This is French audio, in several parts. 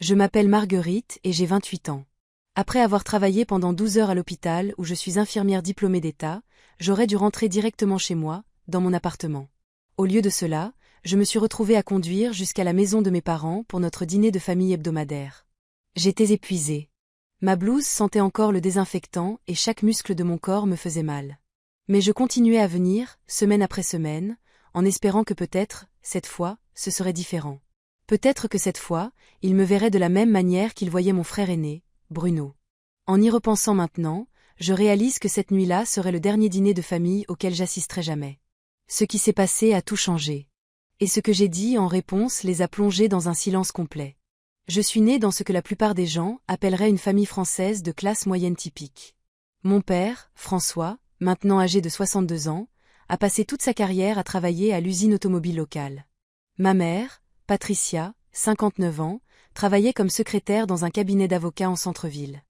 Je m'appelle Marguerite et j'ai 28 ans. Après avoir travaillé pendant 12 heures à l'hôpital où je suis infirmière diplômée d'État, j'aurais dû rentrer directement chez moi, dans mon appartement. Au lieu de cela, je me suis retrouvée à conduire jusqu'à la maison de mes parents pour notre dîner de famille hebdomadaire. J'étais épuisée. Ma blouse sentait encore le désinfectant et chaque muscle de mon corps me faisait mal. Mais je continuais à venir, semaine après semaine, en espérant que peut-être, cette fois, ce serait différent. Peut-être que cette fois, il me verrait de la même manière qu'il voyait mon frère aîné, Bruno. En y repensant maintenant, je réalise que cette nuit-là serait le dernier dîner de famille auquel j'assisterai jamais. Ce qui s'est passé a tout changé. Et ce que j'ai dit en réponse les a plongés dans un silence complet. Je suis née dans ce que la plupart des gens appelleraient une famille française de classe moyenne typique. Mon père, François, maintenant âgé de 62 ans, a passé toute sa carrière à travailler à l'usine automobile locale. Ma mère, Patricia, 59 ans, travaillait comme secrétaire dans un cabinet d'avocats en centre-ville.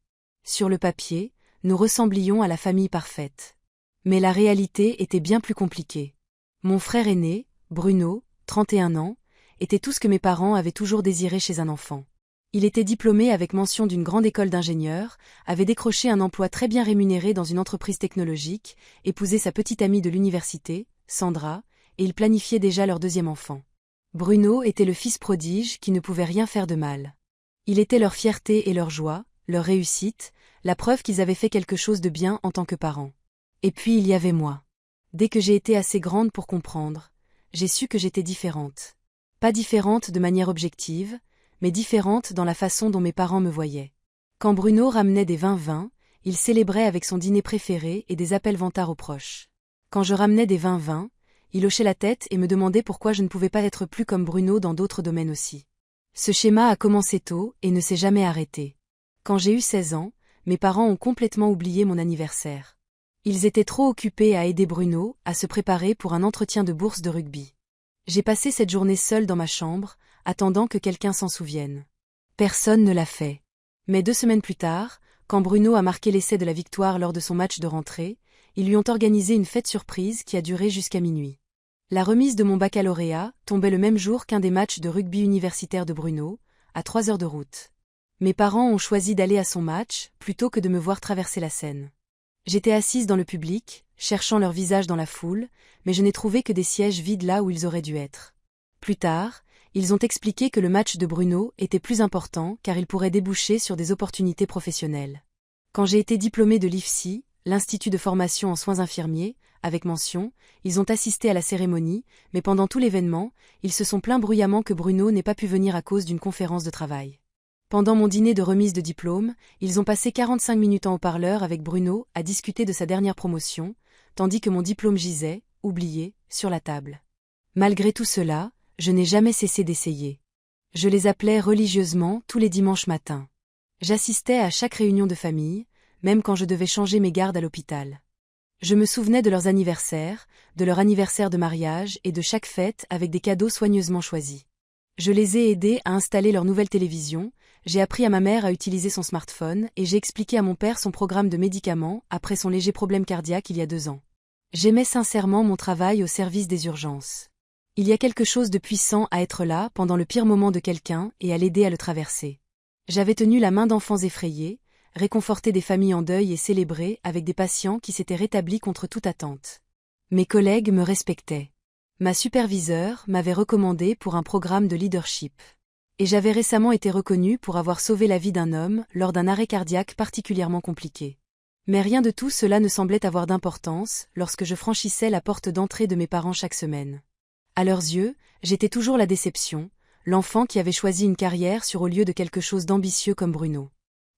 Sur le papier, nous ressemblions à la famille parfaite. Mais la réalité était bien plus compliquée. Mon frère aîné, Bruno, 31 ans, était tout ce que mes parents avaient toujours désiré chez un enfant. Il était diplômé avec mention d'une grande école d'ingénieur, avait décroché un emploi très bien rémunéré dans une entreprise technologique, épousé sa petite amie de l'université, Sandra, et ils planifiaient déjà leur deuxième enfant. Bruno était le fils prodige qui ne pouvait rien faire de mal. Il était leur fierté et leur joie, leur réussite, la preuve qu'ils avaient fait quelque chose de bien en tant que parents. Et puis il y avait moi. Dès que j'ai été assez grande pour comprendre, j'ai su que j'étais différente. Pas différente de manière objective, mais différente dans la façon dont mes parents me voyaient. Quand Bruno ramenait des vins, il célébrait avec son dîner préféré et des appels vantards aux proches. Quand je ramenais des vins, il hochait la tête et me demandait pourquoi je ne pouvais pas être plus comme Bruno dans d'autres domaines aussi. Ce schéma a commencé tôt et ne s'est jamais arrêté. Quand j'ai eu 16 ans, mes parents ont complètement oublié mon anniversaire. Ils étaient trop occupés à aider Bruno à se préparer pour un entretien de bourse de rugby. J'ai passé cette journée seule dans ma chambre, attendant que quelqu'un s'en souvienne. Personne ne l'a fait. Mais 2 semaines plus tard, quand Bruno a marqué l'essai de la victoire lors de son match de rentrée, ils lui ont organisé une fête surprise qui a duré jusqu'à minuit. La remise de mon baccalauréat tombait le même jour qu'un des matchs de rugby universitaire de Bruno, à 3 heures de route. Mes parents ont choisi d'aller à son match, plutôt que de me voir traverser la Seine. J'étais assise dans le public, cherchant leur visage dans la foule, mais je n'ai trouvé que des sièges vides là où ils auraient dû être. Plus tard, ils ont expliqué que le match de Bruno était plus important car il pourrait déboucher sur des opportunités professionnelles. Quand j'ai été diplômée de l'IFSI, l'Institut de formation en soins infirmiers, avec mention, ils ont assisté à la cérémonie, mais pendant tout l'événement, ils se sont plaints bruyamment que Bruno n'ait pas pu venir à cause d'une conférence de travail. Pendant mon dîner de remise de diplôme, ils ont passé 45 minutes en haut-parleur avec Bruno à discuter de sa dernière promotion, tandis que mon diplôme gisait, oublié, sur la table. Malgré tout cela, je n'ai jamais cessé d'essayer. Je les appelais religieusement tous les dimanches matins. J'assistais à chaque réunion de famille, même quand je devais changer mes gardes à l'hôpital. Je me souvenais de leurs anniversaires, de leur anniversaire de mariage et de chaque fête avec des cadeaux soigneusement choisis. Je les ai aidés à installer leur nouvelle télévision, j'ai appris à ma mère à utiliser son smartphone et j'ai expliqué à mon père son programme de médicaments après son léger problème cardiaque il y a 2 ans. J'aimais sincèrement mon travail au service des urgences. Il y a quelque chose de puissant à être là pendant le pire moment de quelqu'un et à l'aider à le traverser. J'avais tenu la main d'enfants effrayés, réconforté des familles en deuil et célébré avec des patients qui s'étaient rétablis contre toute attente. Mes collègues me respectaient. Ma superviseure m'avait recommandé pour un programme de leadership. Et j'avais récemment été reconnue pour avoir sauvé la vie d'un homme lors d'un arrêt cardiaque particulièrement compliqué. Mais rien de tout cela ne semblait avoir d'importance lorsque je franchissais la porte d'entrée de mes parents chaque semaine. À leurs yeux, j'étais toujours la déception, l'enfant qui avait choisi une carrière sur au lieu de quelque chose d'ambitieux comme Bruno.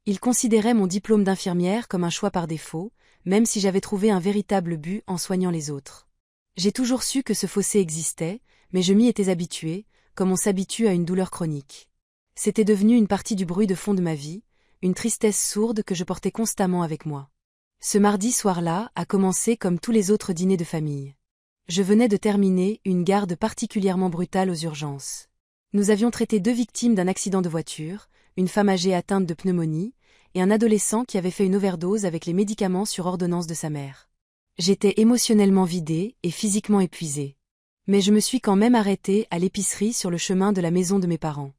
Ils considéraient mon diplôme d'infirmière comme un choix par défaut, même si j'avais trouvé un véritable but en soignant les autres. J'ai toujours su que ce fossé existait, mais je m'y étais habituée, comme on s'habitue à une douleur chronique. C'était devenu une partie du bruit de fond de ma vie, une tristesse sourde que je portais constamment avec moi. Ce mardi soir-là a commencé comme tous les autres dîners de famille. Je venais de terminer une garde particulièrement brutale aux urgences. Nous avions traité 2 victimes d'un accident de voiture, une femme âgée atteinte de pneumonie, et un adolescent qui avait fait une overdose avec les médicaments sur ordonnance de sa mère. J'étais émotionnellement vidée et physiquement épuisée. Mais je me suis quand même arrêtée à l'épicerie sur le chemin de la maison de mes parents.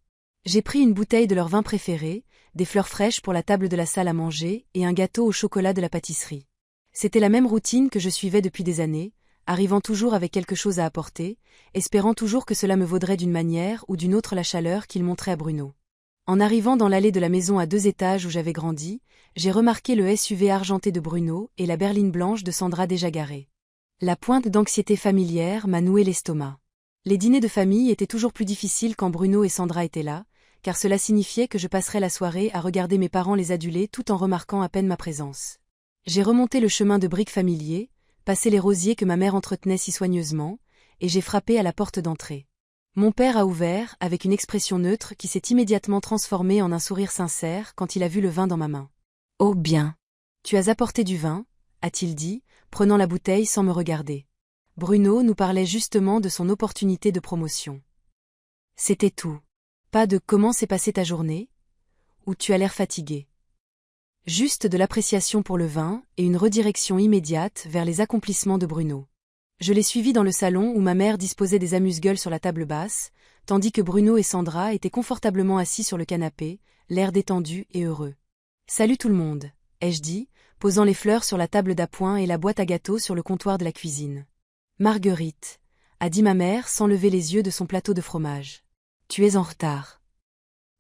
J'ai pris une bouteille de leur vin préféré, des fleurs fraîches pour la table de la salle à manger et un gâteau au chocolat de la pâtisserie. C'était la même routine que je suivais depuis des années, arrivant toujours avec quelque chose à apporter, espérant toujours que cela me vaudrait d'une manière ou d'une autre la chaleur qu'il montrait à Bruno. En arrivant dans l'allée de la maison à 2 étages où j'avais grandi, j'ai remarqué le SUV argenté de Bruno et la berline blanche de Sandra déjà garée. La pointe d'anxiété familière m'a noué l'estomac. Les dîners de famille étaient toujours plus difficiles quand Bruno et Sandra étaient là, car cela signifiait que je passerais la soirée à regarder mes parents les aduler tout en remarquant à peine ma présence. J'ai remonté le chemin de briques familier, passé les rosiers que ma mère entretenait si soigneusement, et j'ai frappé à la porte d'entrée. Mon père a ouvert, avec une expression neutre qui s'est immédiatement transformée en un sourire sincère quand il a vu le vin dans ma main. « Oh bien. Tu as apporté du vin » a-t-il dit, prenant la bouteille sans me regarder. Bruno nous parlait justement de son opportunité de promotion. C'était tout. Pas de « comment s'est passée ta journée » ou « tu as l'air fatigué ». Juste de l'appréciation pour le vin et une redirection immédiate vers les accomplissements de Bruno. Je l'ai suivi dans le salon où ma mère disposait des amuse-gueules sur la table basse, tandis que Bruno et Sandra étaient confortablement assis sur le canapé, l'air détendu et heureux. « Salut tout le monde » ai-je dit, posant les fleurs sur la table d'appoint et la boîte à gâteaux sur le comptoir de la cuisine. « Marguerite » a dit ma mère sans lever les yeux de son plateau de fromage. « Tu es en retard. »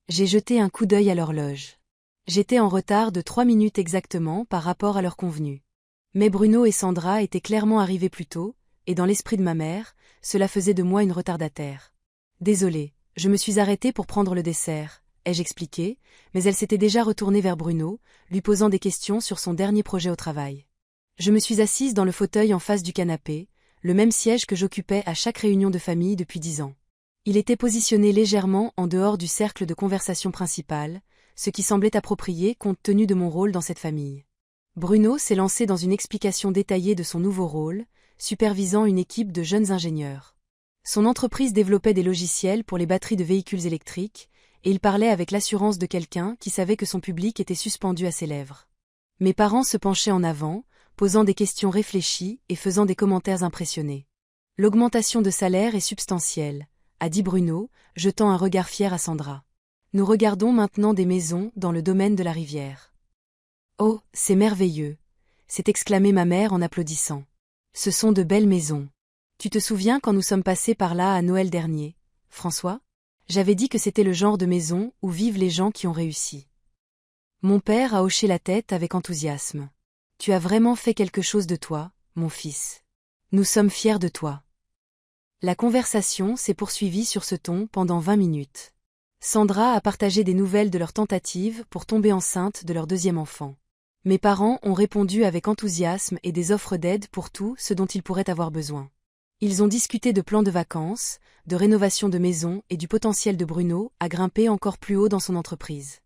J'ai jeté un coup d'œil à l'horloge. J'étais en retard de 3 minutes exactement par rapport à l'heure convenue. Mais Bruno et Sandra étaient clairement arrivés plus tôt, et dans l'esprit de ma mère, cela faisait de moi une retardataire. Désolée, je me suis arrêtée pour prendre le dessert, ai-je expliqué, mais elle s'était déjà retournée vers Bruno, lui posant des questions sur son dernier projet au travail. Je me suis assise dans le fauteuil en face du canapé, le même siège que j'occupais à chaque réunion de famille depuis 10 ans. Il était positionné légèrement en dehors du cercle de conversation principal, ce qui semblait approprié compte tenu de mon rôle dans cette famille. Bruno s'est lancé dans une explication détaillée de son nouveau rôle, supervisant une équipe de jeunes ingénieurs. Son entreprise développait des logiciels pour les batteries de véhicules électriques, et il parlait avec l'assurance de quelqu'un qui savait que son public était suspendu à ses lèvres. Mes parents se penchaient en avant, posant des questions réfléchies et faisant des commentaires impressionnés. « L'augmentation de salaire est substantielle », a dit Bruno, jetant un regard fier à Sandra. « Nous regardons maintenant des maisons dans le domaine de la rivière. »« Oh, c'est merveilleux !» s'est exclamée ma mère en applaudissant. « Ce sont de belles maisons. Tu te souviens quand nous sommes passés par là à Noël dernier, François ? J'avais dit que c'était le genre de maison où vivent les gens qui ont réussi. » Mon père a hoché la tête avec enthousiasme. « Tu as vraiment fait quelque chose de toi, mon fils. Nous sommes fiers de toi. » La conversation s'est poursuivie sur ce ton pendant 20 minutes. Sandra a partagé des nouvelles de leur tentative pour tomber enceinte de leur 2e enfant. Mes parents ont répondu avec enthousiasme et des offres d'aide pour tout ce dont ils pourraient avoir besoin. Ils ont discuté de plans de vacances, de rénovation de maison et du potentiel de Bruno à grimper encore plus haut dans son entreprise.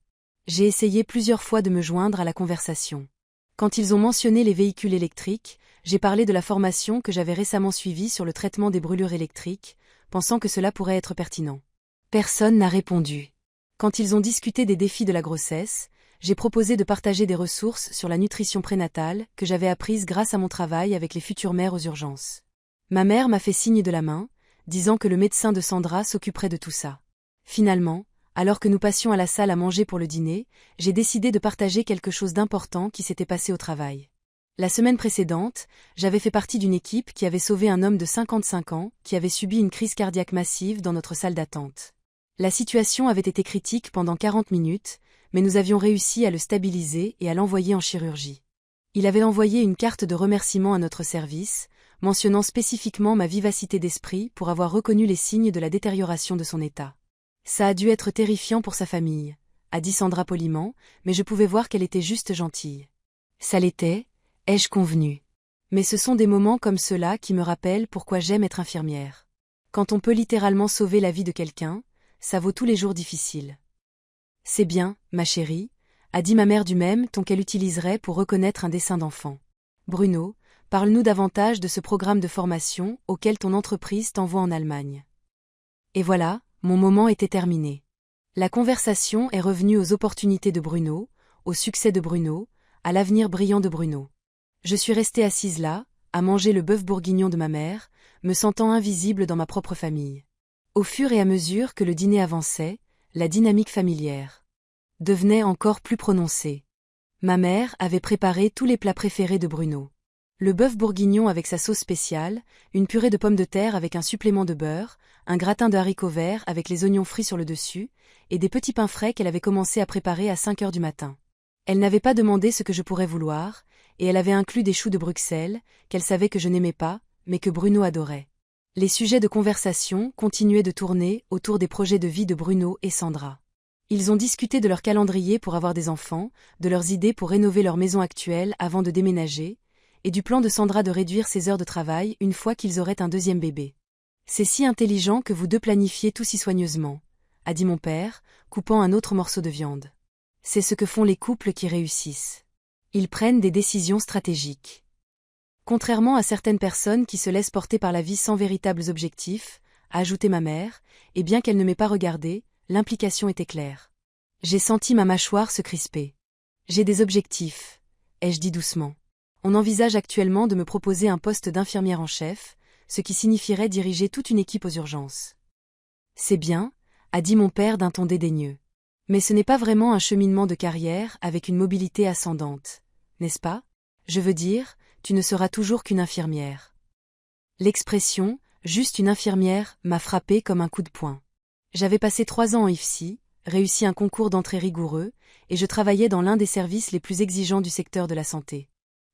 J'ai essayé plusieurs fois de me joindre à la conversation. Quand ils ont mentionné les véhicules électriques, j'ai parlé de la formation que j'avais récemment suivie sur le traitement des brûlures électriques, pensant que cela pourrait être pertinent. Personne n'a répondu. Quand ils ont discuté des défis de la grossesse, j'ai proposé de partager des ressources sur la nutrition prénatale que j'avais apprises grâce à mon travail avec les futures mères aux urgences. Ma mère m'a fait signe de la main, disant que le médecin de Sandra s'occuperait de tout ça. Finalement, alors que nous passions à la salle à manger pour le dîner, j'ai décidé de partager quelque chose d'important qui s'était passé au travail. La semaine précédente, j'avais fait partie d'une équipe qui avait sauvé un homme de 55 ans qui avait subi une crise cardiaque massive dans notre salle d'attente. La situation avait été critique pendant 40 minutes, mais nous avions réussi à le stabiliser et à l'envoyer en chirurgie. Il avait envoyé une carte de remerciement à notre service, mentionnant spécifiquement ma vivacité d'esprit pour avoir reconnu les signes de la détérioration de son état. Ça a dû être terrifiant pour sa famille, a dit Sandra poliment, mais je pouvais voir qu'elle était juste gentille. Ça l'était, ai-je convenu. Mais ce sont des moments comme ceux-là qui me rappellent pourquoi j'aime être infirmière. Quand on peut littéralement sauver la vie de quelqu'un, ça vaut tous les jours difficiles. C'est bien, ma chérie, a dit ma mère du même ton qu'elle utiliserait pour reconnaître un dessin d'enfant. Bruno, parle-nous davantage de ce programme de formation auquel ton entreprise t'envoie en Allemagne. Et voilà, mon moment était terminé. La conversation est revenue aux opportunités de Bruno, au succès de Bruno, à l'avenir brillant de Bruno. Je suis restée assise là, à manger le bœuf bourguignon de ma mère, me sentant invisible dans ma propre famille. Au fur et à mesure que le dîner avançait, la dynamique familière devenait encore plus prononcée. Ma mère avait préparé tous les plats préférés de Bruno. Le bœuf bourguignon avec sa sauce spéciale, une purée de pommes de terre avec un supplément de beurre, un gratin de haricots verts avec les oignons frits sur le dessus, et des petits pains frais qu'elle avait commencé à préparer à 5 heures du matin. Elle n'avait pas demandé ce que je pourrais vouloir, et elle avait inclus des choux de Bruxelles, qu'elle savait que je n'aimais pas, mais que Bruno adorait. Les sujets de conversation continuaient de tourner autour des projets de vie de Bruno et Sandra. Ils ont discuté de leur calendrier pour avoir des enfants, de leurs idées pour rénover leur maison actuelle avant de déménager, et du plan de Sandra de réduire ses heures de travail une fois qu'ils auraient un deuxième bébé. C'est si intelligent que vous deux planifiez tout si soigneusement, a dit mon père, coupant un autre morceau de viande. C'est ce que font les couples qui réussissent. Ils prennent des décisions stratégiques. Contrairement à certaines personnes qui se laissent porter par la vie sans véritables objectifs, a ajouté ma mère, et bien qu'elle ne m'ait pas regardé, l'implication était claire. J'ai senti ma mâchoire se crisper. J'ai des objectifs, ai-je dit doucement. On envisage actuellement de me proposer un poste d'infirmière en chef, ce qui signifierait diriger toute une équipe aux urgences. C'est bien, a dit mon père d'un ton dédaigneux. Mais ce n'est pas vraiment un cheminement de carrière avec une mobilité ascendante, n'est-ce pas? Je veux dire, tu ne seras toujours qu'une infirmière. L'expression « juste une infirmière » m'a frappé comme un coup de poing. J'avais passé 3 ans en IFSI, réussi un concours d'entrée rigoureux, et je travaillais dans l'un des services les plus exigeants du secteur de la santé.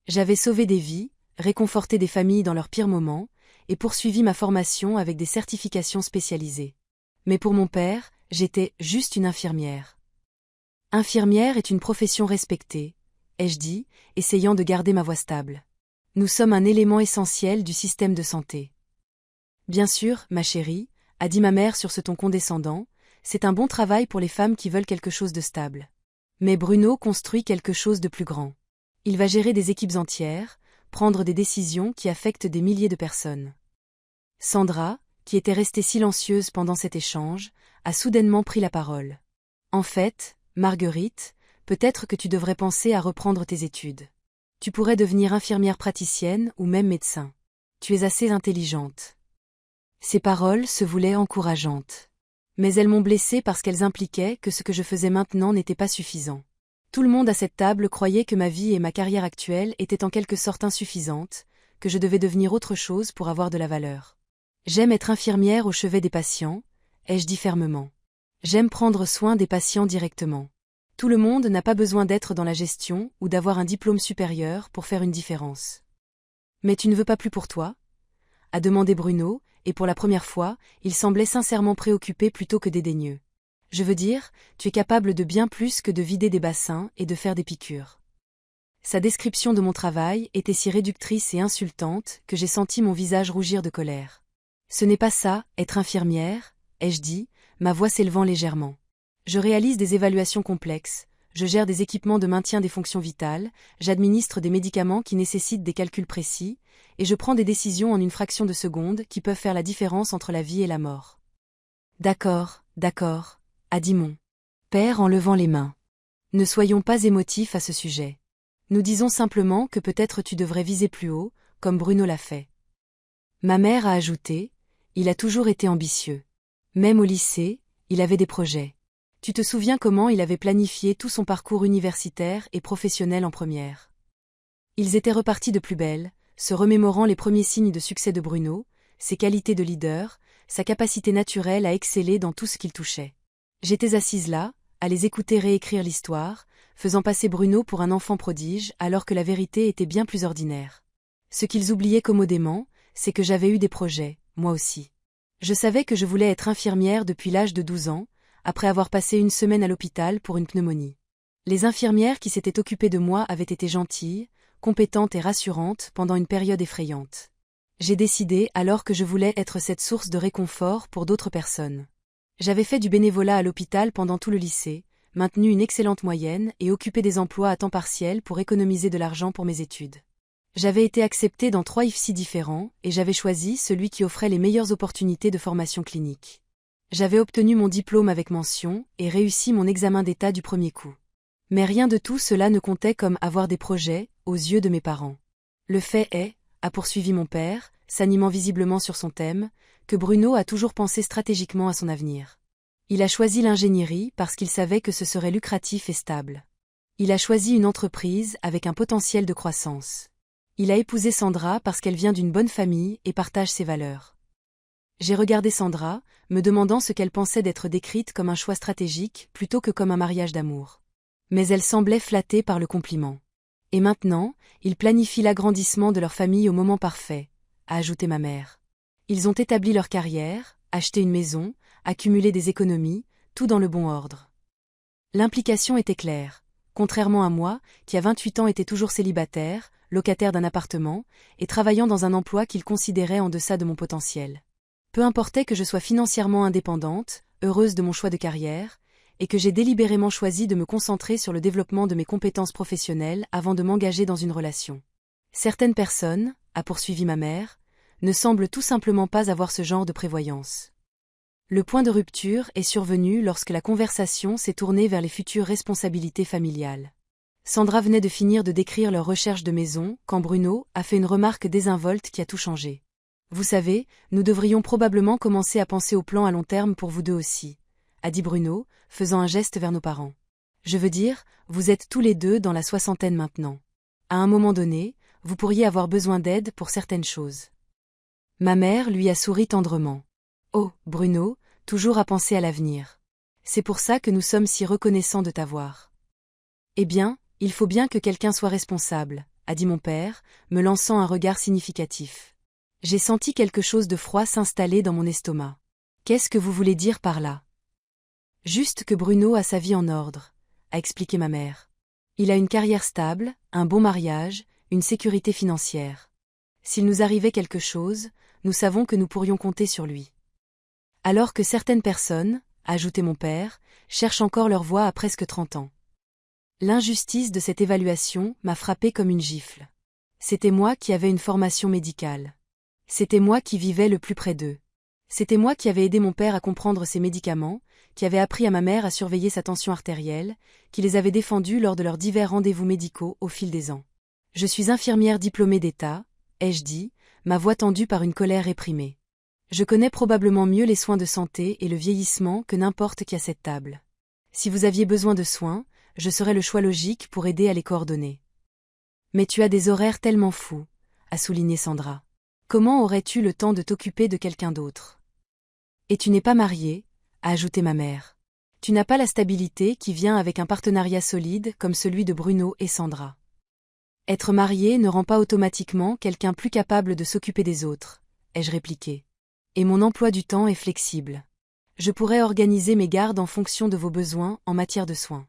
J'avais sauvé des vies, réconforté des familles dans leurs pires moments, et poursuivi ma formation avec des certifications spécialisées. Mais pour mon père, j'étais juste une infirmière. Infirmière est une profession respectée, ai-je dit, essayant de garder ma voix stable. Nous sommes un élément essentiel du système de santé. Bien sûr, ma chérie, a dit ma mère sur ce ton condescendant, c'est un bon travail pour les femmes qui veulent quelque chose de stable. Mais Bruno construit quelque chose de plus grand. Il va gérer des équipes entières, prendre des décisions qui affectent des milliers de personnes. Sandra, qui était restée silencieuse pendant cet échange, a soudainement pris la parole. En fait, Marguerite, peut-être que tu devrais penser à reprendre tes études. Tu pourrais devenir infirmière praticienne ou même médecin. Tu es assez intelligente. Ces paroles se voulaient encourageantes. Mais elles m'ont blessée parce qu'elles impliquaient que ce que je faisais maintenant n'était pas suffisant. Tout le monde à cette table croyait que ma vie et ma carrière actuelle étaient en quelque sorte insuffisantes, que je devais devenir autre chose pour avoir de la valeur. J'aime être infirmière au chevet des patients, ai-je dit fermement. J'aime prendre soin des patients directement. Tout le monde n'a pas besoin d'être dans la gestion ou d'avoir un diplôme supérieur pour faire une différence. Mais tu ne veux pas plus pour toi? A demandé Bruno, et pour la première fois, il semblait sincèrement préoccupé plutôt que dédaigneux. Je veux dire, tu es capable de bien plus que de vider des bassins et de faire des piqûres. Sa description de mon travail était si réductrice et insultante que j'ai senti mon visage rougir de colère. Ce n'est pas ça, être infirmière, ai-je dit, ma voix s'élevant légèrement. Je réalise des évaluations complexes, je gère des équipements de maintien des fonctions vitales, j'administre des médicaments qui nécessitent des calculs précis, et je prends des décisions en une fraction de seconde qui peuvent faire la différence entre la vie et la mort. D'accord, a dit mon père en levant les mains. Ne soyons pas émotifs à ce sujet. Nous disons simplement que peut-être tu devrais viser plus haut, comme Bruno l'a fait. Ma mère a ajouté, il a toujours été ambitieux. Même au lycée, il avait des projets. Tu te souviens comment il avait planifié tout son parcours universitaire et professionnel en première. Ils étaient repartis de plus belle, se remémorant les premiers signes de succès de Bruno, ses qualités de leader, sa capacité naturelle à exceller dans tout ce qu'il touchait. J'étais assise là, à les écouter réécrire l'histoire, faisant passer Bruno pour un enfant prodige alors que la vérité était bien plus ordinaire. Ce qu'ils oubliaient commodément, c'est que j'avais eu des projets, moi aussi. Je savais que je voulais être infirmière depuis l'âge de 12 ans, après avoir passé une semaine à l'hôpital pour une pneumonie. Les infirmières qui s'étaient occupées de moi avaient été gentilles, compétentes et rassurantes pendant une période effrayante. J'ai décidé alors que je voulais être cette source de réconfort pour d'autres personnes. J'avais fait du bénévolat à l'hôpital pendant tout le lycée, maintenu une excellente moyenne et occupé des emplois à temps partiel pour économiser de l'argent pour mes études. J'avais été acceptée dans 3 IFSI différents et j'avais choisi celui qui offrait les meilleures opportunités de formation clinique. J'avais obtenu mon diplôme avec mention et réussi mon examen d'état du premier coup. Mais rien de tout cela ne comptait comme avoir des projets, aux yeux de mes parents. Le fait est, a poursuivi mon père, s'animant visiblement sur son thème, que Bruno a toujours pensé stratégiquement à son avenir. Il a choisi l'ingénierie parce qu'il savait que ce serait lucratif et stable. Il a choisi une entreprise avec un potentiel de croissance. Il a épousé Sandra parce qu'elle vient d'une bonne famille et partage ses valeurs. J'ai regardé Sandra, me demandant ce qu'elle pensait d'être décrite comme un choix stratégique plutôt que comme un mariage d'amour. Mais elle semblait flattée par le compliment. Et maintenant, ils planifient l'agrandissement de leur famille au moment parfait, a ajouté ma mère. Ils ont établi leur carrière, acheté une maison, accumulé des économies, tout dans le bon ordre. L'implication était claire. Contrairement à moi, qui à 28 ans était toujours célibataire, locataire d'un appartement, et travaillant dans un emploi qu'il considérait en deçà de mon potentiel. Peu importait que je sois financièrement indépendante, heureuse de mon choix de carrière, et que j'ai délibérément choisi de me concentrer sur le développement de mes compétences professionnelles avant de m'engager dans une relation. Certaines personnes, a poursuivi ma mère, ne semblent tout simplement pas avoir ce genre de prévoyance. Le point de rupture est survenu lorsque la conversation s'est tournée vers les futures responsabilités familiales. Sandra venait de finir de décrire leur recherche de maison quand Bruno a fait une remarque désinvolte qui a tout changé. Vous savez, nous devrions probablement commencer à penser au plan à long terme pour vous deux aussi, a dit Bruno, faisant un geste vers nos parents. Je veux dire, vous êtes tous les deux dans la soixantaine maintenant. À un moment donné, vous pourriez avoir besoin d'aide pour certaines choses. Ma mère lui a souri tendrement. Oh, Bruno, toujours à penser à l'avenir. C'est pour ça que nous sommes si reconnaissants de t'avoir. Eh bien, il faut bien que quelqu'un soit responsable, a dit mon père, me lançant un regard significatif. J'ai senti quelque chose de froid s'installer dans mon estomac. Qu'est-ce que vous voulez dire par là? Juste que Bruno a sa vie en ordre, a expliqué ma mère. Il a une carrière stable, un bon mariage, une sécurité financière. S'il nous arrivait quelque chose, nous savons que nous pourrions compter sur lui. Alors que certaines personnes, a ajouté mon père, cherchent encore leur voie à presque 30 ans. L'injustice de cette évaluation m'a frappé comme une gifle. C'était moi qui avais une formation médicale. C'était moi qui vivais le plus près d'eux. C'était moi qui avais aidé mon père à comprendre ses médicaments, qui avait appris à ma mère à surveiller sa tension artérielle, qui les avait défendus lors de leurs divers rendez-vous médicaux au fil des ans. Je suis infirmière diplômée d'État, ai-je dit, ma voix tendue par une colère réprimée. Je connais probablement mieux les soins de santé et le vieillissement que n'importe qui à cette table. Si vous aviez besoin de soins, je serais le choix logique pour aider à les coordonner. Mais tu as des horaires tellement fous, a souligné Sandra. Comment aurais-tu le temps de t'occuper de quelqu'un d'autre? Et tu n'es pas mariée, a ajouté ma mère. Tu n'as pas la stabilité qui vient avec un partenariat solide comme celui de Bruno et Sandra. Être marié ne rend pas automatiquement quelqu'un plus capable de s'occuper des autres, ai-je répliqué. Et mon emploi du temps est flexible. Je pourrais organiser mes gardes en fonction de vos besoins en matière de soins.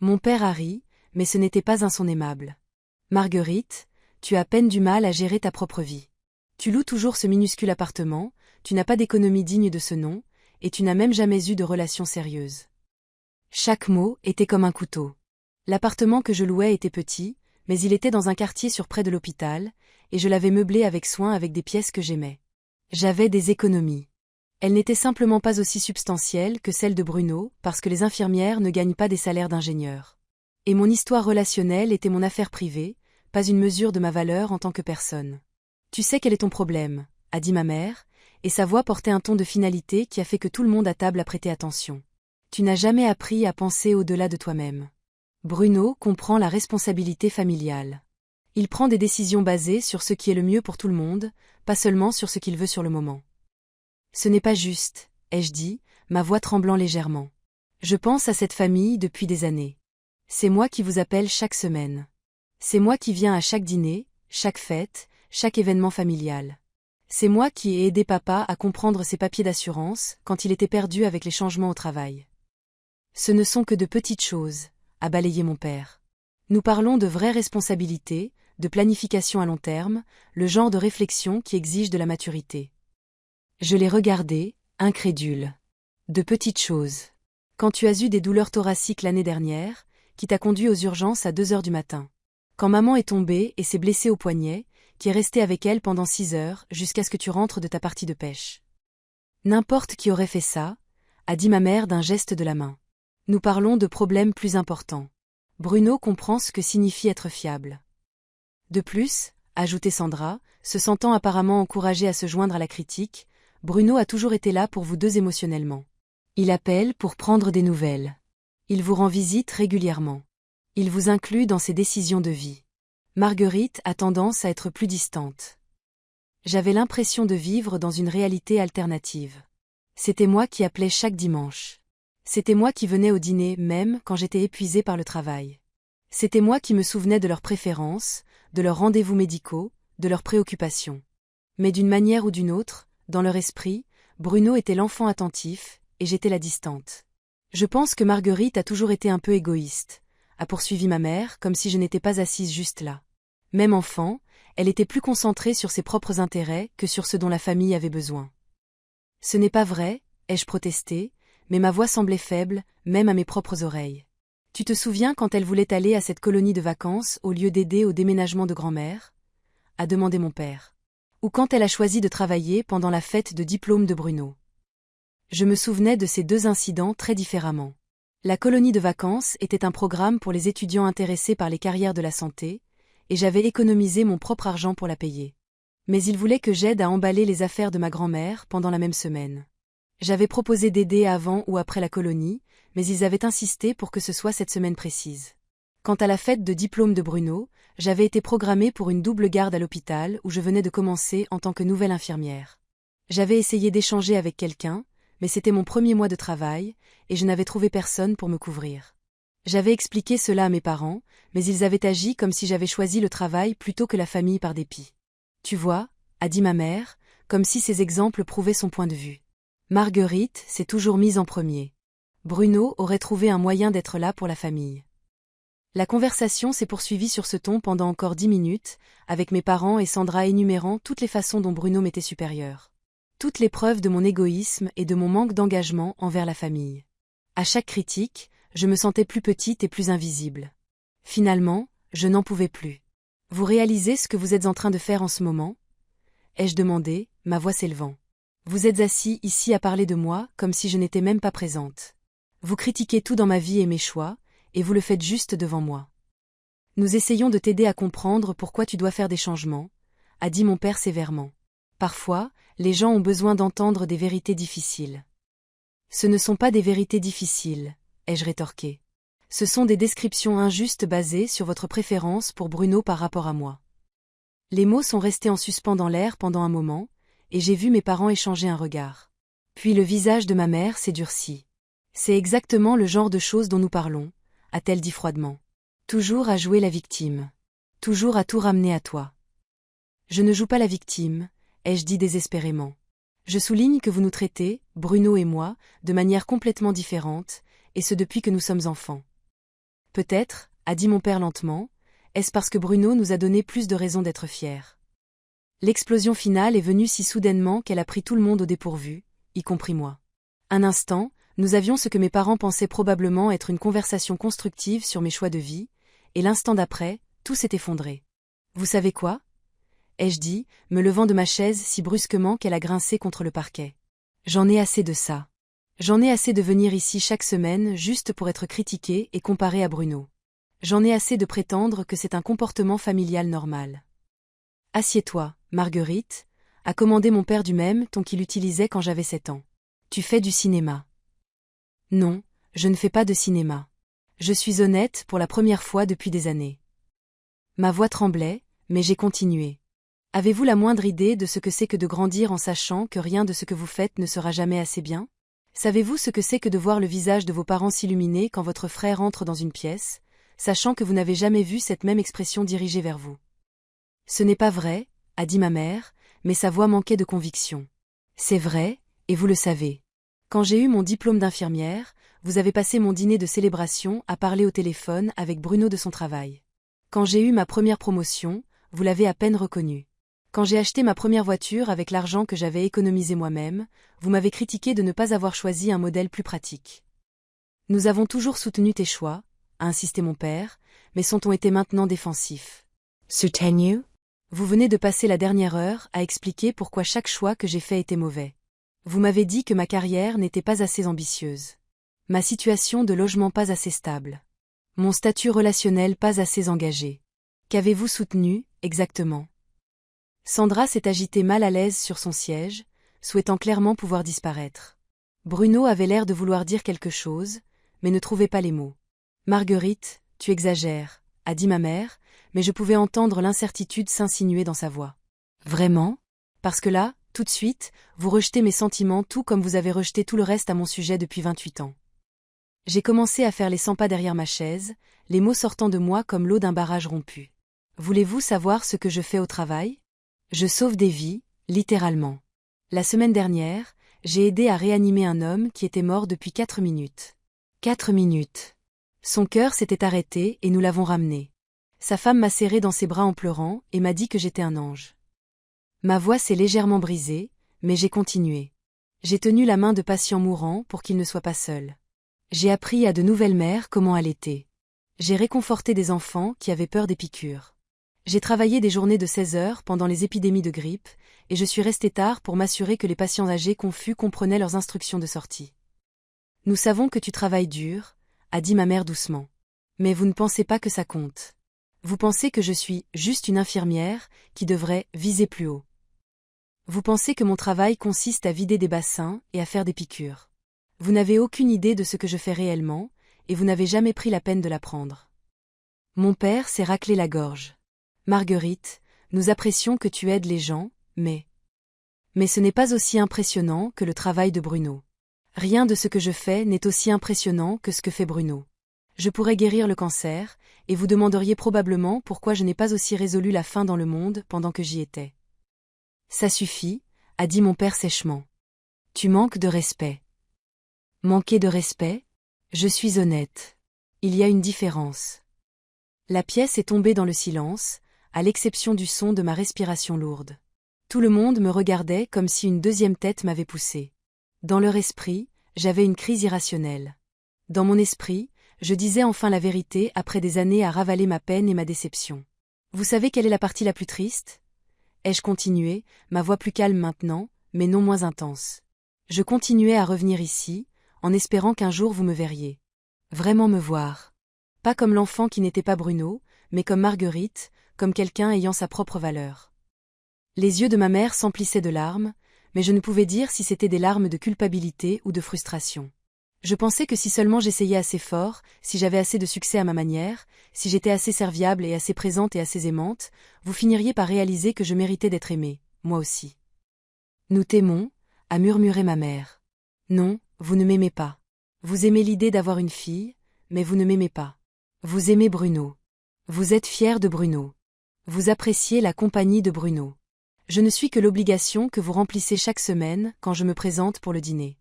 Mon père a ri, mais ce n'était pas un son aimable. Marguerite, tu as à peine du mal à gérer ta propre vie. Tu loues toujours ce minuscule appartement, tu n'as pas d'économie digne de ce nom, et tu n'as même jamais eu de relation sérieuse. Chaque mot était comme un couteau. L'appartement que je louais était petit, mais il était dans un quartier sur près de l'hôpital, et je l'avais meublé avec soin avec des pièces que j'aimais. J'avais des économies. Elles n'étaient simplement pas aussi substantielles que celles de Bruno, parce que les infirmières ne gagnent pas des salaires d'ingénieurs. Et mon histoire relationnelle était mon affaire privée, pas une mesure de ma valeur en tant que personne. Tu sais quel est ton problème, a dit ma mère, et sa voix portait un ton de finalité qui a fait que tout le monde à table a prêté attention. Tu n'as jamais appris à penser au-delà de toi-même. Bruno comprend la responsabilité familiale. Il prend des décisions basées sur ce qui est le mieux pour tout le monde, pas seulement sur ce qu'il veut sur le moment. Ce n'est pas juste, ai-je dit, ma voix tremblant légèrement. Je pense à cette famille depuis des années. C'est moi qui vous appelle chaque semaine. C'est moi qui viens à chaque dîner, chaque fête, chaque événement familial. C'est moi qui ai aidé papa à comprendre ses papiers d'assurance quand il était perdu avec les changements au travail. Ce ne sont que de petites choses, a balayé mon père. Nous parlons de vraies responsabilités, de planification à long terme, le genre de réflexion qui exige de la maturité. Je l'ai regardé, incrédule. De petites choses. Quand tu as eu des douleurs thoraciques l'année dernière, qui t'a conduit aux urgences à 2 heures du matin. Quand maman est tombée et s'est blessée au poignet, qui est restée avec elle pendant 6 heures jusqu'à ce que tu rentres de ta partie de pêche. N'importe qui aurait fait ça, a dit ma mère d'un geste de la main. Nous parlons de problèmes plus importants. Bruno comprend ce que signifie être fiable. De plus, ajoutait Sandra, se sentant apparemment encouragée à se joindre à la critique, Bruno a toujours été là pour vous deux émotionnellement. Il appelle pour prendre des nouvelles. Il vous rend visite régulièrement. Il vous inclut dans ses décisions de vie. Marguerite a tendance à être plus distante. J'avais l'impression de vivre dans une réalité alternative. C'était moi qui appelais chaque dimanche. C'était moi qui venais au dîner même quand j'étais épuisée par le travail. C'était moi qui me souvenais de leurs préférences, de leurs rendez-vous médicaux, de leurs préoccupations. Mais d'une manière ou d'une autre, dans leur esprit, Bruno était l'enfant attentif, et j'étais la distante. Je pense que Marguerite a toujours été un peu égoïste, a poursuivi ma mère comme si je n'étais pas assise juste là. Même enfant, elle était plus concentrée sur ses propres intérêts que sur ce dont la famille avait besoin. Ce n'est pas vrai, ai-je protesté, mais ma voix semblait faible, même à mes propres oreilles. Tu te souviens quand elle voulait aller à cette colonie de vacances au lieu d'aider au déménagement de grand-mère ? A demandé mon père. Ou quand elle a choisi de travailler pendant la fête de diplôme de Bruno. Je me souvenais de ces deux incidents très différemment. La colonie de vacances était un programme pour les étudiants intéressés par les carrières de la santé, et j'avais économisé mon propre argent pour la payer. Mais il voulait que j'aide à emballer les affaires de ma grand-mère pendant la même semaine. J'avais proposé d'aider avant ou après la colonie, mais ils avaient insisté pour que ce soit cette semaine précise. Quant à la fête de diplôme de Bruno, j'avais été programmée pour une double garde à l'hôpital où je venais de commencer en tant que nouvelle infirmière. J'avais essayé d'échanger avec quelqu'un, mais c'était mon premier mois de travail, et je n'avais trouvé personne pour me couvrir. J'avais expliqué cela à mes parents, mais ils avaient agi comme si j'avais choisi le travail plutôt que la famille par dépit. Tu vois, a dit ma mère, comme si ces exemples prouvaient son point de vue. Marguerite s'est toujours mise en premier. Bruno aurait trouvé un moyen d'être là pour la famille. La conversation s'est poursuivie sur ce ton pendant encore 10 minutes, avec mes parents et Sandra énumérant toutes les façons dont Bruno m'était supérieur. Toutes les preuves de mon égoïsme et de mon manque d'engagement envers la famille. À chaque critique, je me sentais plus petite et plus invisible. Finalement, je n'en pouvais plus. Vous réalisez ce que vous êtes en train de faire en ce moment ? Ai-je demandé, ma voix s'élevant. Vous êtes assis ici à parler de moi comme si je n'étais même pas présente. Vous critiquez tout dans ma vie et mes choix, et vous le faites juste devant moi. Nous essayons de t'aider à comprendre pourquoi tu dois faire des changements, a dit mon père sévèrement. Parfois, les gens ont besoin d'entendre des vérités difficiles. Ce ne sont pas des vérités difficiles, ai-je rétorqué. Ce sont des descriptions injustes basées sur votre préférence pour Bruno par rapport à moi. Les mots sont restés en suspens dans l'air pendant un moment, et j'ai vu mes parents échanger un regard. Puis le visage de ma mère s'est durci. C'est exactement le genre de choses dont nous parlons, a-t-elle dit froidement. Toujours à jouer la victime. Toujours à tout ramener à toi. Je ne joue pas la victime, ai-je dit désespérément. Je souligne que vous nous traitez, Bruno et moi, de manière complètement différente, et ce depuis que nous sommes enfants. Peut-être, a dit mon père lentement, est-ce parce que Bruno nous a donné plus de raisons d'être fiers. L'explosion finale est venue si soudainement qu'elle a pris tout le monde au dépourvu, y compris moi. Un instant, nous avions ce que mes parents pensaient probablement être une conversation constructive sur mes choix de vie, et l'instant d'après, tout s'est effondré. Vous savez quoi ? Ai-je dit, me levant de ma chaise si brusquement qu'elle a grincé contre le parquet. J'en ai assez de ça. J'en ai assez de venir ici chaque semaine juste pour être critiquée et comparée à Bruno. J'en ai assez de prétendre que c'est un comportement familial normal. Assieds-toi, Marguerite, a commandé mon père du même ton qu'il utilisait quand j'avais 7 ans. Tu fais du cinéma. Non, je ne fais pas de cinéma. Je suis honnête pour la première fois depuis des années. Ma voix tremblait, mais j'ai continué. Avez-vous la moindre idée de ce que c'est que de grandir en sachant que rien de ce que vous faites ne sera jamais assez bien ? Savez-vous ce que c'est que de voir le visage de vos parents s'illuminer quand votre frère entre dans une pièce, sachant que vous n'avez jamais vu cette même expression dirigée vers vous ? Ce n'est pas vrai, a dit ma mère, mais sa voix manquait de conviction. C'est vrai, et vous le savez. Quand j'ai eu mon diplôme d'infirmière, vous avez passé mon dîner de célébration à parler au téléphone avec Bruno de son travail. Quand j'ai eu ma première promotion, vous l'avez à peine reconnu. Quand j'ai acheté ma première voiture avec l'argent que j'avais économisé moi-même, vous m'avez critiqué de ne pas avoir choisi un modèle plus pratique. Nous avons toujours soutenu tes choix, a insisté mon père, mais son ton était maintenant défensif. Soutenu ? Vous venez de passer la dernière heure à expliquer pourquoi chaque choix que j'ai fait était mauvais. Vous m'avez dit que ma carrière n'était pas assez ambitieuse. Ma situation de logement pas assez stable. Mon statut relationnel pas assez engagé. Qu'avez-vous soutenu, exactement ? Sandra s'est agitée mal à l'aise sur son siège, souhaitant clairement pouvoir disparaître. Bruno avait l'air de vouloir dire quelque chose, mais ne trouvait pas les mots. Marguerite, tu exagères, a dit ma mère, mais je pouvais entendre l'incertitude s'insinuer dans sa voix. Vraiment? Parce que là, tout de suite, vous rejetez mes sentiments tout comme vous avez rejeté tout le reste à mon sujet depuis 28 ans. J'ai commencé à faire les 100 pas derrière ma chaise, les mots sortant de moi comme l'eau d'un barrage rompu. Voulez-vous savoir ce que je fais au travail? Je sauve des vies, littéralement. La semaine dernière, j'ai aidé à réanimer un homme qui était mort depuis 4 minutes. 4 minutes. Son cœur s'était arrêté et nous l'avons ramené. Sa femme m'a serré dans ses bras en pleurant et m'a dit que j'étais un ange. Ma voix s'est légèrement brisée, mais j'ai continué. J'ai tenu la main de patients mourants pour qu'ils ne soient pas seuls. J'ai appris à de nouvelles mères comment allaiter. J'ai réconforté des enfants qui avaient peur des piqûres. J'ai travaillé des journées de 16 heures pendant les épidémies de grippe, et je suis restée tard pour m'assurer que les patients âgés confus comprenaient leurs instructions de sortie. Nous savons que tu travailles dur, a dit ma mère doucement. Mais vous ne pensez pas que ça compte. Vous pensez que je suis juste une infirmière qui devrait viser plus haut. Vous pensez que mon travail consiste à vider des bassins et à faire des piqûres. Vous n'avez aucune idée de ce que je fais réellement, et vous n'avez jamais pris la peine de l'apprendre. Mon père s'est raclé la gorge. Marguerite, nous apprécions que tu aides les gens, mais ce n'est pas aussi impressionnant que le travail de Bruno. Rien de ce que je fais n'est aussi impressionnant que ce que fait Bruno. Je pourrais guérir le cancer, et vous demanderiez probablement pourquoi je n'ai pas aussi résolu la faim dans le monde pendant que j'y étais. Ça suffit, a dit mon père sèchement. Tu manques de respect. Manquer de respect? Je suis honnête. Il y a une différence. La pièce est tombée dans le silence, à l'exception du son de ma respiration lourde. Tout le monde me regardait comme si une deuxième tête m'avait poussé. Dans leur esprit, j'avais une crise irrationnelle. Dans mon esprit, je disais enfin la vérité après des années à ravaler ma peine et ma déception. Vous savez quelle est la partie la plus triste? Ai-je continué, ma voix plus calme maintenant, mais non moins intense. Je continuais à revenir ici, en espérant qu'un jour vous me verriez. Vraiment me voir. Pas comme l'enfant qui n'était pas Bruno, mais comme Marguerite, comme quelqu'un ayant sa propre valeur. Les yeux de ma mère s'emplissaient de larmes, mais je ne pouvais dire si c'était des larmes de culpabilité ou de frustration. Je pensais que si seulement j'essayais assez fort, si j'avais assez de succès à ma manière, si j'étais assez serviable et assez présente et assez aimante, vous finiriez par réaliser que je méritais d'être aimée, moi aussi. Nous t'aimons, a murmuré ma mère. Non, vous ne m'aimez pas. Vous aimez l'idée d'avoir une fille, mais vous ne m'aimez pas. Vous aimez Bruno. Vous êtes fier de Bruno. Vous appréciez la compagnie de Bruno. Je ne suis que l'obligation que vous remplissez chaque semaine quand je me présente pour le dîner.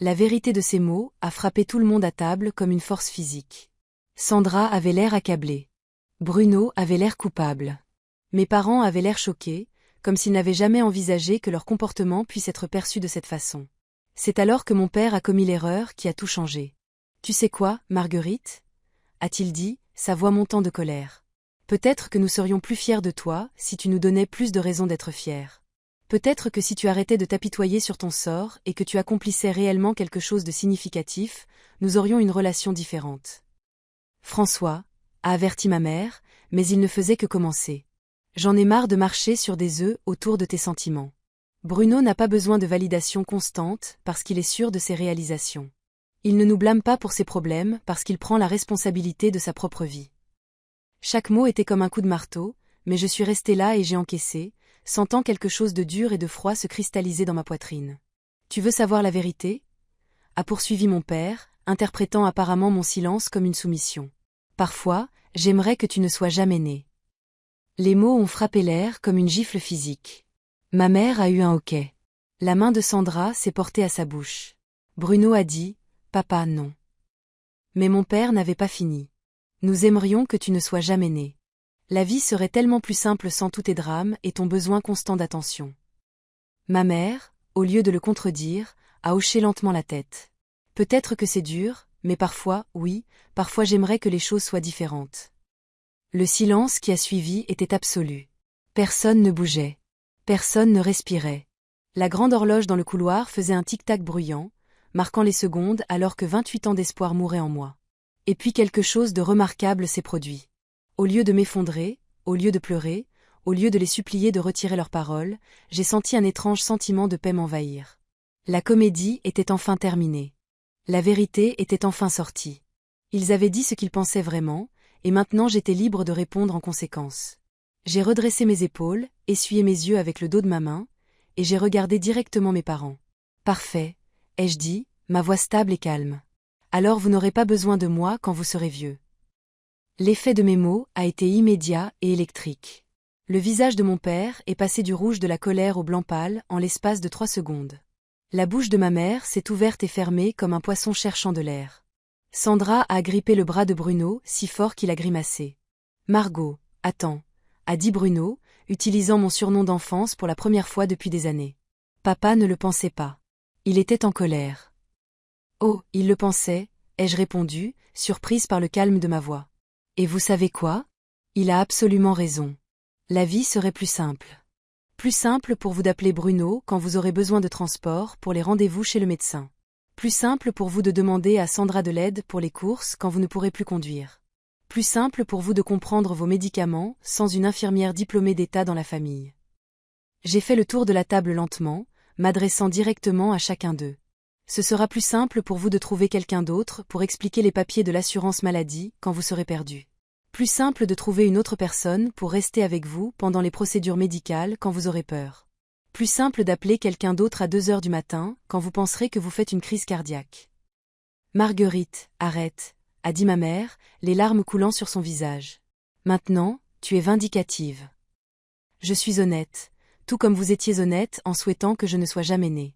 La vérité de ces mots a frappé tout le monde à table comme une force physique. Sandra avait l'air accablée. Bruno avait l'air coupable. Mes parents avaient l'air choqués, comme s'ils n'avaient jamais envisagé que leur comportement puisse être perçu de cette façon. C'est alors que mon père a commis l'erreur qui a tout changé. Tu sais quoi, Marguerite? A-t-il dit, sa voix montant de colère. Peut-être que nous serions plus fiers de toi si tu nous donnais plus de raisons d'être fiers. Peut-être que si tu arrêtais de t'apitoyer sur ton sort et que tu accomplissais réellement quelque chose de significatif, nous aurions une relation différente. François, a averti ma mère, mais il ne faisait que commencer. J'en ai marre de marcher sur des œufs autour de tes sentiments. Bruno n'a pas besoin de validation constante parce qu'il est sûr de ses réalisations. Il ne nous blâme pas pour ses problèmes parce qu'il prend la responsabilité de sa propre vie. Chaque mot était comme un coup de marteau, mais je suis restée là et j'ai encaissé, sentant quelque chose de dur et de froid se cristalliser dans ma poitrine. Tu veux savoir la vérité? A poursuivi mon père, interprétant apparemment mon silence comme une soumission. Parfois, j'aimerais que tu ne sois jamais né. Les mots ont frappé l'air comme une gifle physique. Ma mère a eu un hoquet. La main de Sandra s'est portée à sa bouche. Bruno a dit, « Papa, non. » Mais mon père n'avait pas fini. Nous aimerions que tu ne sois jamais né. La vie serait tellement plus simple sans tous tes drames et ton besoin constant d'attention. Ma mère, au lieu de le contredire, a hoché lentement la tête. Peut-être que c'est dur, mais parfois, oui, parfois j'aimerais que les choses soient différentes. Le silence qui a suivi était absolu. Personne ne bougeait. Personne ne respirait. La grande horloge dans le couloir faisait un tic-tac bruyant, marquant les secondes alors que 28 ans d'espoir mouraient en moi. Et puis quelque chose de remarquable s'est produit. Au lieu de m'effondrer, au lieu de pleurer, au lieu de les supplier de retirer leurs paroles, j'ai senti un étrange sentiment de paix m'envahir. La comédie était enfin terminée. La vérité était enfin sortie. Ils avaient dit ce qu'ils pensaient vraiment, et maintenant j'étais libre de répondre en conséquence. J'ai redressé mes épaules, essuyé mes yeux avec le dos de ma main, et j'ai regardé directement mes parents. Parfait, ai-je dit, ma voix stable et calme. Alors vous n'aurez pas besoin de moi quand vous serez vieux. L'effet de mes mots a été immédiat et électrique. Le visage de mon père est passé du rouge de la colère au blanc pâle en l'espace de 3 secondes. La bouche de ma mère s'est ouverte et fermée comme un poisson cherchant de l'air. Sandra a agrippé le bras de Bruno si fort qu'il a grimacé. « Margot, attends », a dit Bruno, utilisant mon surnom d'enfance pour la première fois depuis des années. Papa ne le pensait pas. Il était en colère. « Oh, il le pensait », ai-je répondu, surprise par le calme de ma voix. « Et vous savez quoi ? Il a absolument raison. La vie serait plus simple. Plus simple pour vous d'appeler Bruno quand vous aurez besoin de transport pour les rendez-vous chez le médecin. Plus simple pour vous de demander à Sandra de l'aide pour les courses quand vous ne pourrez plus conduire. Plus simple pour vous de comprendre vos médicaments sans une infirmière diplômée d'État dans la famille. » J'ai fait le tour de la table lentement, m'adressant directement à chacun d'eux. Ce sera plus simple pour vous de trouver quelqu'un d'autre pour expliquer les papiers de l'assurance maladie quand vous serez perdu. Plus simple de trouver une autre personne pour rester avec vous pendant les procédures médicales quand vous aurez peur. Plus simple d'appeler quelqu'un d'autre à 2 heures du matin quand vous penserez que vous faites une crise cardiaque. « Marguerite, arrête », a dit ma mère, les larmes coulant sur son visage. « Maintenant, tu es vindicative. Je suis honnête, tout comme vous étiez honnête en souhaitant que je ne sois jamais née. »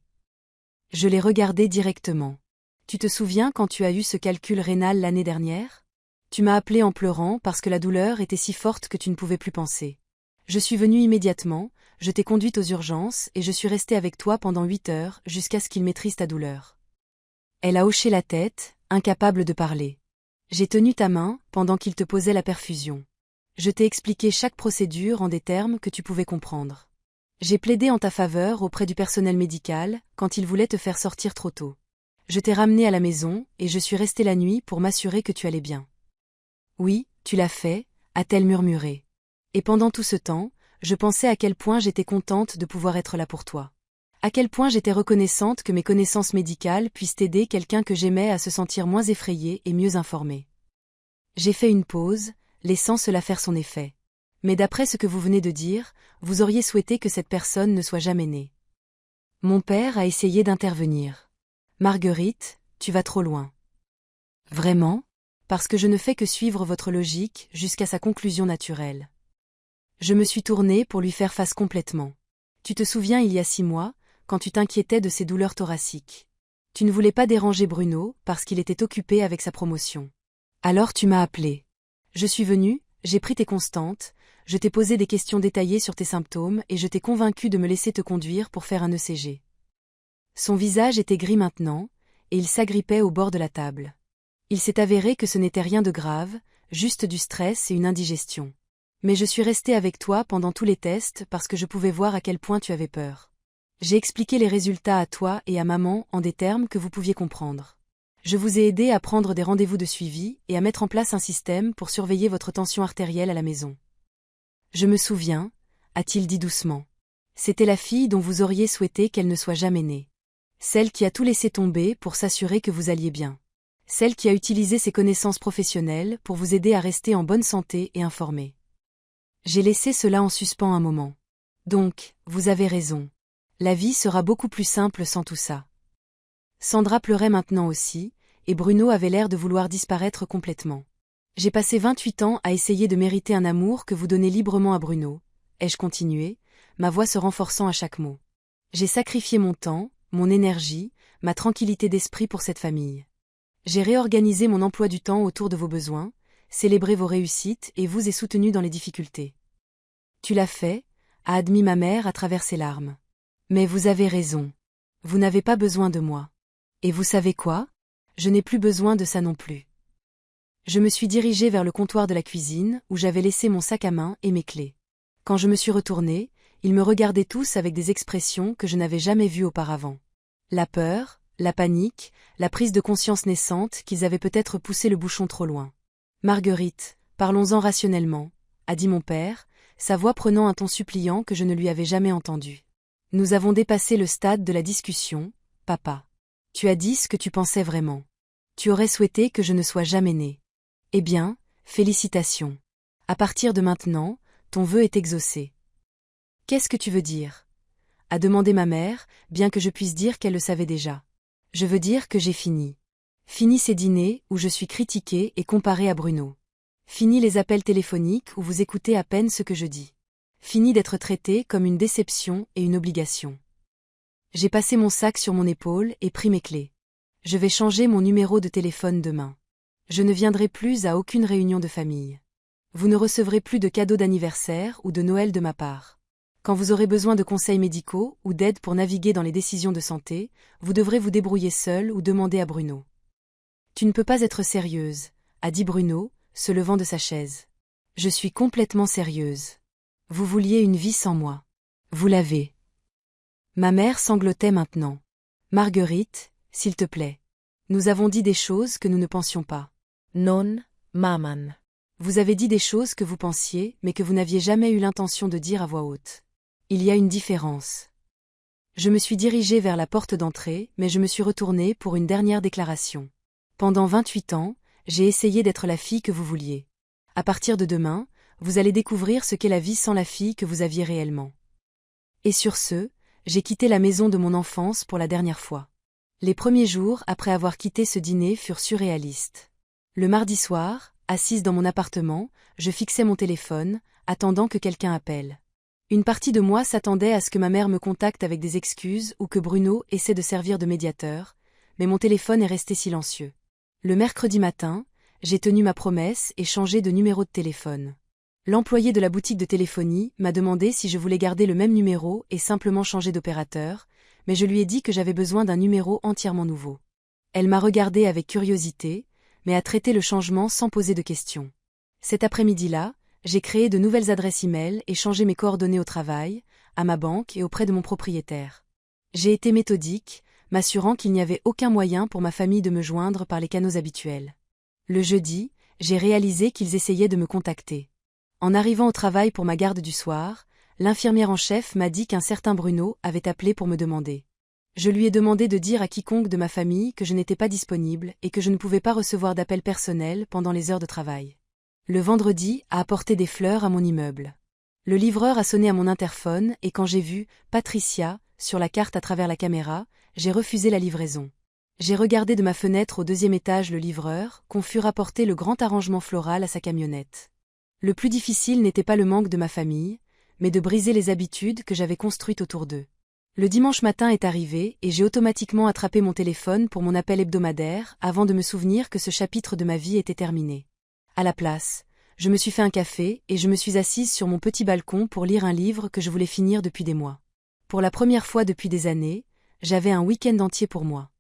Je l'ai regardé directement. « Tu te souviens quand tu as eu ce calcul rénal l'année dernière ? Tu m'as appelé en pleurant parce que la douleur était si forte que tu ne pouvais plus penser. Je suis venue immédiatement, je t'ai conduite aux urgences et je suis restée avec toi pendant 8 heures jusqu'à ce qu'il maîtrise ta douleur. » Elle a hoché la tête, incapable de parler. « J'ai tenu ta main pendant qu'il te posait la perfusion. Je t'ai expliqué chaque procédure en des termes que tu pouvais comprendre. J'ai plaidé en ta faveur auprès du personnel médical quand il voulait te faire sortir trop tôt. Je t'ai ramené à la maison et je suis restée la nuit pour m'assurer que tu allais bien. » « Oui, tu l'as fait », a-t-elle murmuré. « Et pendant tout ce temps, je pensais à quel point j'étais contente de pouvoir être là pour toi. À quel point j'étais reconnaissante que mes connaissances médicales puissent aider quelqu'un que j'aimais à se sentir moins effrayé et mieux informé. » J'ai fait une pause, laissant cela faire son effet. « Mais d'après ce que vous venez de dire, vous auriez souhaité que cette personne ne soit jamais née. » Mon père a essayé d'intervenir. « Marguerite, tu vas trop loin. »« Vraiment ? Parce que je ne fais que suivre votre logique jusqu'à sa conclusion naturelle. » Je me suis tournée pour lui faire face complètement. « Tu te souviens il y a 6 mois, quand tu t'inquiétais de ses douleurs thoraciques. Tu ne voulais pas déranger Bruno parce qu'il était occupé avec sa promotion. Alors tu m'as appelé. Je suis venue, j'ai pris tes constantes, je t'ai posé des questions détaillées sur tes symptômes et je t'ai convaincue de me laisser te conduire pour faire un ECG. » Son visage était gris maintenant, et il s'agrippait au bord de la table. Il s'est avéré que ce n'était rien de grave, juste du stress et une indigestion. Mais je suis restée avec toi pendant tous les tests parce que je pouvais voir à quel point tu avais peur. J'ai expliqué les résultats à toi et à maman en des termes que vous pouviez comprendre. Je vous ai aidé à prendre des rendez-vous de suivi et à mettre en place un système pour surveiller votre tension artérielle à la maison. Je me souviens, a-t-il dit doucement. C'était la fille dont vous auriez souhaité qu'elle ne soit jamais née. Celle qui a tout laissé tomber pour s'assurer que vous alliez bien. Celle qui a utilisé ses connaissances professionnelles pour vous aider à rester en bonne santé et informé. J'ai laissé cela en suspens un moment. Donc, vous avez raison. La vie sera beaucoup plus simple sans tout ça. Sandra pleurait maintenant aussi, et Bruno avait l'air de vouloir disparaître complètement. J'ai passé 28 ans à essayer de mériter un amour que vous donnez librement à Bruno, ai-je continué, ma voix se renforçant à chaque mot. J'ai sacrifié mon temps, mon énergie, ma tranquillité d'esprit pour cette famille. J'ai réorganisé mon emploi du temps autour de vos besoins, célébré vos réussites et vous ai soutenu dans les difficultés. Tu l'as fait, a admis ma mère à travers ses larmes. Mais vous avez raison. Vous n'avez pas besoin de moi. Et vous savez quoi ? Je n'ai plus besoin de ça non plus. Je me suis dirigée vers le comptoir de la cuisine où j'avais laissé mon sac à main et mes clés. Quand je me suis retournée, ils me regardaient tous avec des expressions que je n'avais jamais vues auparavant. La peur, la panique, la prise de conscience naissante qu'ils avaient peut-être poussé le bouchon trop loin. « Marguerite, parlons-en rationnellement », a dit mon père, sa voix prenant un ton suppliant que je ne lui avais jamais entendu. « Nous avons dépassé le stade de la discussion, papa. Tu as dit ce que tu pensais vraiment. Tu aurais souhaité que je ne sois jamais née. Eh bien, félicitations. À partir de maintenant, ton vœu est exaucé. Qu'est-ce que tu veux dire? A demandé ma mère, bien que je puisse dire qu'elle le savait déjà. Je veux dire que j'ai fini. Fini ces dîners où je suis critiquée et comparée à Bruno. Fini les appels téléphoniques où vous écoutez à peine ce que je dis. Fini d'être traitée comme une déception et une obligation. J'ai passé mon sac sur mon épaule et pris mes clés. Je vais changer mon numéro de téléphone demain. Je ne viendrai plus à aucune réunion de famille. Vous ne recevrez plus de cadeaux d'anniversaire ou de Noël de ma part. Quand vous aurez besoin de conseils médicaux ou d'aide pour naviguer dans les décisions de santé, vous devrez vous débrouiller seul ou demander à Bruno. Tu ne peux pas être sérieuse, a dit Bruno, se levant de sa chaise. Je suis complètement sérieuse. Vous vouliez une vie sans moi. Vous l'avez. Ma mère sanglotait maintenant. Marguerite, s'il te plaît. Nous avons dit des choses que nous ne pensions pas. Non, maman. Vous avez dit des choses que vous pensiez, mais que vous n'aviez jamais eu l'intention de dire à voix haute. Il y a une différence. Je me suis dirigée vers la porte d'entrée, mais je me suis retournée pour une dernière déclaration. Pendant 28 ans, j'ai essayé d'être la fille que vous vouliez. À partir de demain, vous allez découvrir ce qu'est la vie sans la fille que vous aviez réellement. Et sur ce, j'ai quitté la maison de mon enfance pour la dernière fois. Les premiers jours après avoir quitté ce dîner furent surréalistes. Le mardi soir, assise dans mon appartement, je fixais mon téléphone, attendant que quelqu'un appelle. Une partie de moi s'attendait à ce que ma mère me contacte avec des excuses ou que Bruno essaie de servir de médiateur, mais mon téléphone est resté silencieux. Le mercredi matin, j'ai tenu ma promesse et changé de numéro de téléphone. L'employé de la boutique de téléphonie m'a demandé si je voulais garder le même numéro et simplement changer d'opérateur, mais je lui ai dit que j'avais besoin d'un numéro entièrement nouveau. Elle m'a regardé avec curiosité, mais a traité le changement sans poser de questions. Cet après-midi-là, j'ai créé de nouvelles adresses e-mail et changé mes coordonnées au travail, à ma banque et auprès de mon propriétaire. J'ai été méthodique, m'assurant qu'il n'y avait aucun moyen pour ma famille de me joindre par les canaux habituels. Le jeudi, j'ai réalisé qu'ils essayaient de me contacter. En arrivant au travail pour ma garde du soir, l'infirmière en chef m'a dit qu'un certain Bruno avait appelé pour me demander. Je lui ai demandé de dire à quiconque de ma famille que je n'étais pas disponible et que je ne pouvais pas recevoir d'appel personnel pendant les heures de travail. Le vendredi a apporté des fleurs à mon immeuble. Le livreur a sonné à mon interphone et quand j'ai vu « Patricia » sur la carte à travers la caméra, j'ai refusé la livraison. J'ai regardé de ma fenêtre au 2e étage le livreur, confus rapporter le grand arrangement floral à sa camionnette. Le plus difficile n'était pas le manque de ma famille, mais de briser les habitudes que j'avais construites autour d'eux. Le dimanche matin est arrivé et j'ai automatiquement attrapé mon téléphone pour mon appel hebdomadaire avant de me souvenir que ce chapitre de ma vie était terminé. À la place, je me suis fait un café et je me suis assise sur mon petit balcon pour lire un livre que je voulais finir depuis des mois. Pour la première fois depuis des années, j'avais un week-end entier pour moi.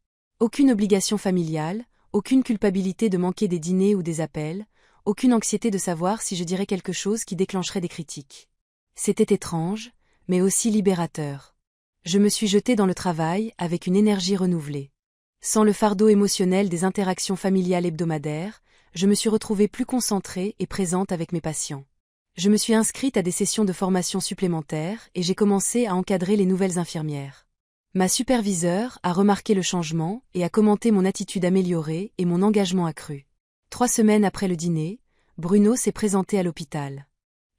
Aucune obligation familiale, aucune culpabilité de manquer des dîners ou des appels, aucune anxiété de savoir si je dirais quelque chose qui déclencherait des critiques. C'était étrange, mais aussi libérateur. Je me suis jetée dans le travail avec une énergie renouvelée. Sans le fardeau émotionnel des interactions familiales hebdomadaires, je me suis retrouvée plus concentrée et présente avec mes patients. Je me suis inscrite à des sessions de formation supplémentaires et j'ai commencé à encadrer les nouvelles infirmières. Ma superviseure a remarqué le changement et a commenté mon attitude améliorée et mon engagement accru. 3 semaines après le dîner, Bruno s'est présenté à l'hôpital.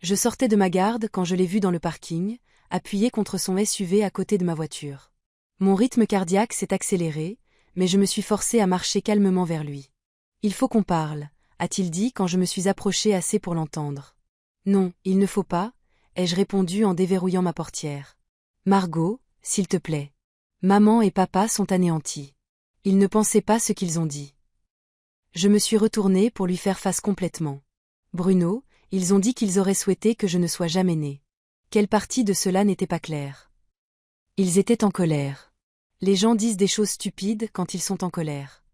Je sortais de ma garde quand je l'ai vu dans le parking, appuyé contre son SUV à côté de ma voiture. Mon rythme cardiaque s'est accéléré, mais je me suis forcée à marcher calmement vers lui. « Il faut qu'on parle », a-t-il dit quand je me suis approchée assez pour l'entendre. « Non, il ne faut pas », ai-je répondu en déverrouillant ma portière. « Margot, s'il te plaît. Maman et papa sont anéantis. Ils ne pensaient pas ce qu'ils ont dit. » Je me suis retournée pour lui faire face complètement. « Bruno, ils ont dit qu'ils auraient souhaité que je ne sois jamais née. Quelle partie de cela n'était pas claire? Ils étaient en colère. Les gens disent des choses stupides quand ils sont en colère.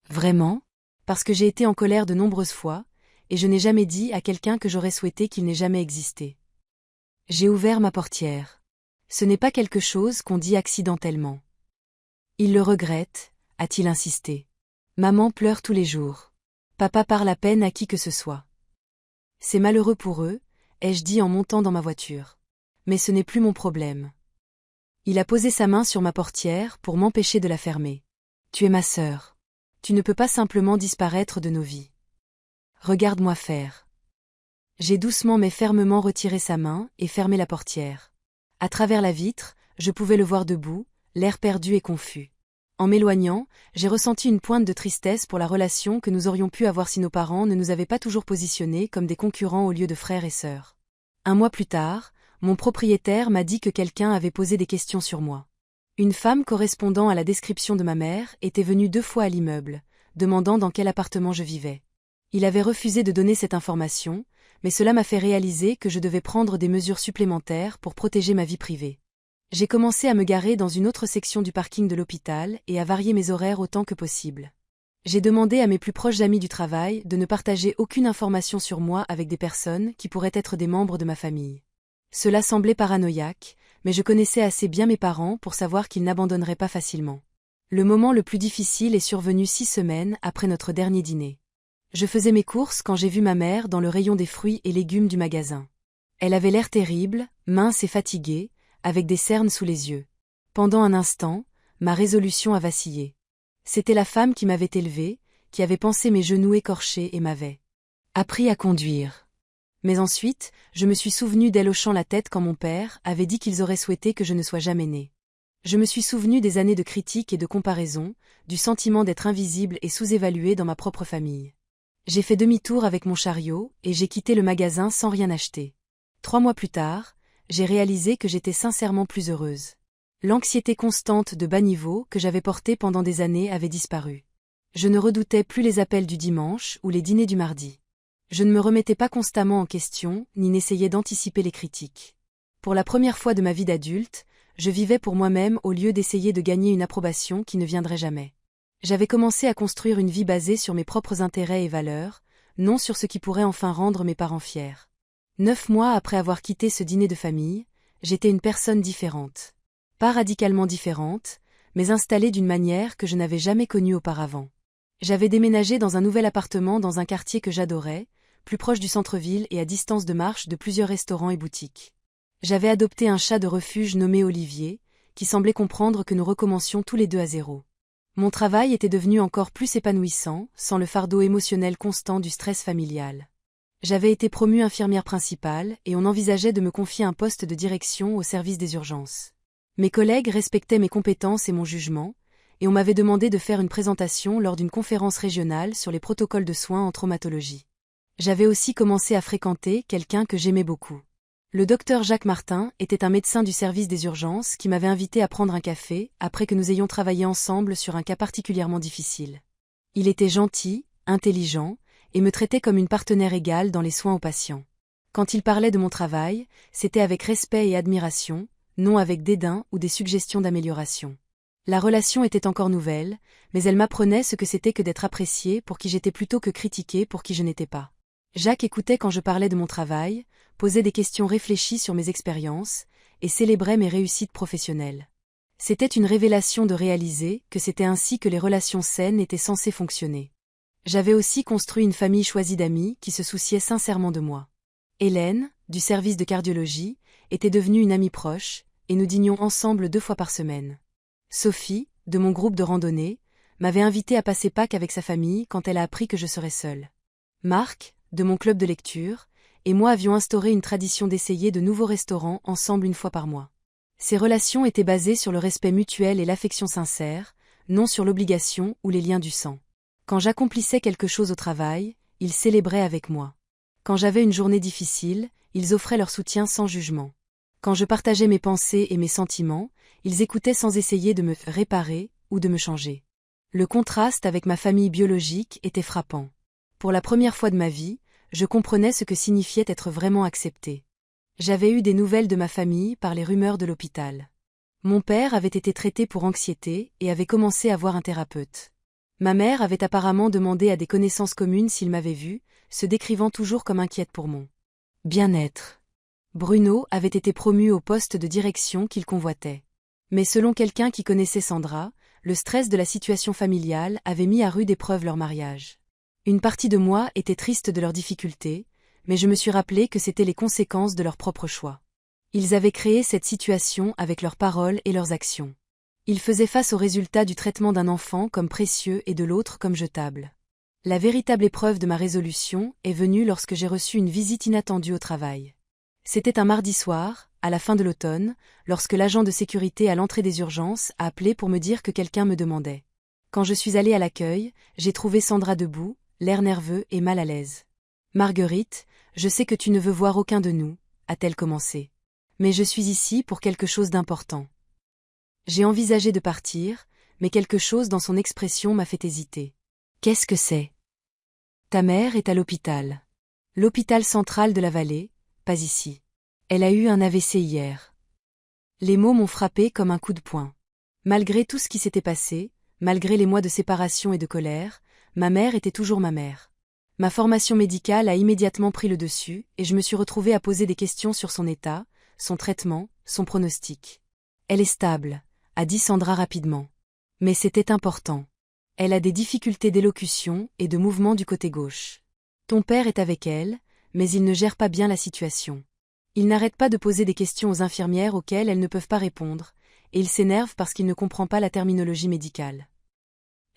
Vraiment? Parce que j'ai été en colère de nombreuses fois, et je n'ai jamais dit à quelqu'un que j'aurais souhaité qu'il n'ait jamais existé. J'ai ouvert ma portière. Ce n'est pas quelque chose qu'on dit accidentellement. Il le regrette, a-t-il insisté. Maman pleure tous les jours. Papa parle à peine à qui que ce soit. C'est malheureux pour eux, ai-je dit en montant dans ma voiture. Mais ce n'est plus mon problème. Il a posé sa main sur ma portière pour m'empêcher de la fermer. Tu es ma sœur. Tu ne peux pas simplement disparaître de nos vies. Regarde-moi faire. J'ai doucement mais fermement retiré sa main et fermé la portière. À travers la vitre, je pouvais le voir debout, l'air perdu et confus. En m'éloignant, j'ai ressenti une pointe de tristesse pour la relation que nous aurions pu avoir si nos parents ne nous avaient pas toujours positionnés comme des concurrents au lieu de frères et sœurs. Un mois plus tard, mon propriétaire m'a dit que quelqu'un avait posé des questions sur moi. Une femme correspondant à la description de ma mère était venue 2 fois à l'immeuble, demandant dans quel appartement je vivais. Il avait refusé de donner cette information, mais cela m'a fait réaliser que je devais prendre des mesures supplémentaires pour protéger ma vie privée. J'ai commencé à me garer dans une autre section du parking de l'hôpital et à varier mes horaires autant que possible. J'ai demandé à mes plus proches amis du travail de ne partager aucune information sur moi avec des personnes qui pourraient être des membres de ma famille. Cela semblait paranoïaque, mais je connaissais assez bien mes parents pour savoir qu'ils n'abandonneraient pas facilement. Le moment le plus difficile est survenu 6 semaines après notre dernier dîner. Je faisais mes courses quand j'ai vu ma mère dans le rayon des fruits et légumes du magasin. Elle avait l'air terrible, mince et fatiguée, avec des cernes sous les yeux. Pendant un instant, ma résolution a vacillé. C'était la femme qui m'avait élevée, qui avait pansé mes genoux écorchés et m'avait appris à conduire. Mais ensuite, je me suis souvenu d'elle hochant la tête quand mon père avait dit qu'ils auraient souhaité que je ne sois jamais née. Je me suis souvenu des années de critiques et de comparaison, du sentiment d'être invisible et sous-évalué dans ma propre famille. J'ai fait demi-tour avec mon chariot et j'ai quitté le magasin sans rien acheter. 3 mois plus tard, j'ai réalisé que j'étais sincèrement plus heureuse. L'anxiété constante de bas niveau que j'avais portée pendant des années avait disparu. Je ne redoutais plus les appels du dimanche ou les dîners du mardi. Je ne me remettais pas constamment en question, ni n'essayais d'anticiper les critiques. Pour la première fois de ma vie d'adulte, je vivais pour moi-même au lieu d'essayer de gagner une approbation qui ne viendrait jamais. J'avais commencé à construire une vie basée sur mes propres intérêts et valeurs, non sur ce qui pourrait enfin rendre mes parents fiers. 9 mois après avoir quitté ce dîner de famille, j'étais une personne différente. Pas radicalement différente, mais installée d'une manière que je n'avais jamais connue auparavant. J'avais déménagé dans un nouvel appartement dans un quartier que j'adorais, plus proche du centre-ville et à distance de marche de plusieurs restaurants et boutiques. J'avais adopté un chat de refuge nommé Olivier, qui semblait comprendre que nous recommencions tous les 2 à 0. Mon travail était devenu encore plus épanouissant, sans le fardeau émotionnel constant du stress familial. J'avais été promue infirmière principale et on envisageait de me confier un poste de direction au service des urgences. Mes collègues respectaient mes compétences et mon jugement, et on m'avait demandé de faire une présentation lors d'une conférence régionale sur les protocoles de soins en traumatologie. J'avais aussi commencé à fréquenter quelqu'un que j'aimais beaucoup. Le docteur Jacques Martin était un médecin du service des urgences qui m'avait invité à prendre un café après que nous ayons travaillé ensemble sur un cas particulièrement difficile. Il était gentil, intelligent, et me traitait comme une partenaire égale dans les soins aux patients. Quand il parlait de mon travail, c'était avec respect et admiration, non avec dédain ou des suggestions d'amélioration. La relation était encore nouvelle, mais elle m'apprenait ce que c'était que d'être appréciée pour qui j'étais plutôt que critiquée pour qui je n'étais pas. Jacques écoutait quand je parlais de mon travail, posait des questions réfléchies sur mes expériences, et célébrait mes réussites professionnelles. C'était une révélation de réaliser que c'était ainsi que les relations saines étaient censées fonctionner. J'avais aussi construit une famille choisie d'amis qui se souciaient sincèrement de moi. Hélène, du service de cardiologie, était devenue une amie proche, et nous dînions ensemble 2 fois par semaine. Sophie, de mon groupe de randonnée, m'avait invité à passer Pâques avec sa famille quand elle a appris que je serais seule. Marc, de mon club de lecture, et moi avions instauré une tradition d'essayer de nouveaux restaurants ensemble 1 fois par mois. Ces relations étaient basées sur le respect mutuel et l'affection sincère, non sur l'obligation ou les liens du sang. Quand j'accomplissais quelque chose au travail, ils célébraient avec moi. Quand j'avais une journée difficile, ils offraient leur soutien sans jugement. Quand je partageais mes pensées et mes sentiments, ils écoutaient sans essayer de me réparer ou de me changer. Le contraste avec ma famille biologique était frappant. Pour la première fois de ma vie, je comprenais ce que signifiait être vraiment acceptée. J'avais eu des nouvelles de ma famille par les rumeurs de l'hôpital. Mon père avait été traité pour anxiété et avait commencé à voir un thérapeute. Ma mère avait apparemment demandé à des connaissances communes s'il m'avait vue, se décrivant toujours comme inquiète pour mon bien-être. Bruno avait été promu au poste de direction qu'il convoitait. Mais selon quelqu'un qui connaissait Sandra, le stress de la situation familiale avait mis à rude épreuve leur mariage. Une partie de moi était triste de leurs difficultés, mais je me suis rappelé que c'étaient les conséquences de leur propre choix. Ils avaient créé cette situation avec leurs paroles et leurs actions. Ils faisaient face au résultat du traitement d'un enfant comme précieux et de l'autre comme jetable. La véritable épreuve de ma résolution est venue lorsque j'ai reçu une visite inattendue au travail. C'était un mardi soir, à la fin de l'automne, lorsque l'agent de sécurité à l'entrée des urgences a appelé pour me dire que quelqu'un me demandait. Quand je suis allée à l'accueil, j'ai trouvé Sandra debout, l'air nerveux et mal à l'aise. « Marguerite, je sais que tu ne veux voir aucun de nous », a-t-elle commencé. « Mais je suis ici pour quelque chose d'important. » J'ai envisagé de partir, mais quelque chose dans son expression m'a fait hésiter. « Qu'est-ce que c'est ? » « Ta mère est à l'hôpital. L'hôpital central de la vallée, pas ici. Elle a eu un AVC hier. » Les mots m'ont frappé comme un coup de poing. Malgré tout ce qui s'était passé, malgré les mois de séparation et de colère, ma mère était toujours ma mère. Ma formation médicale a immédiatement pris le dessus et je me suis retrouvée à poser des questions sur son état, son traitement, son pronostic. « Elle est stable », a dit Sandra rapidement. Mais c'était important. Elle a des difficultés d'élocution et de mouvement du côté gauche. Ton père est avec elle, mais il ne gère pas bien la situation. Il n'arrête pas de poser des questions aux infirmières auxquelles elles ne peuvent pas répondre, et il s'énerve parce qu'il ne comprend pas la terminologie médicale.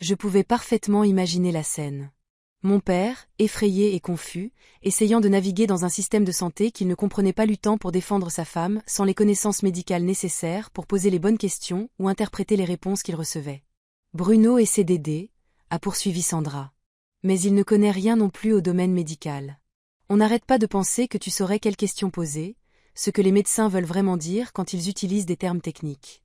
Je pouvais parfaitement imaginer la scène. Mon père, effrayé et confus, essayant de naviguer dans un système de santé qu'il ne comprenait pas, luttant pour défendre sa femme sans les connaissances médicales nécessaires pour poser les bonnes questions ou interpréter les réponses qu'il recevait. Bruno essaie d'aider, a poursuivi Sandra. Mais il ne connaît rien non plus au domaine médical. On n'arrête pas de penser que tu saurais quelles questions poser, ce que les médecins veulent vraiment dire quand ils utilisent des termes techniques.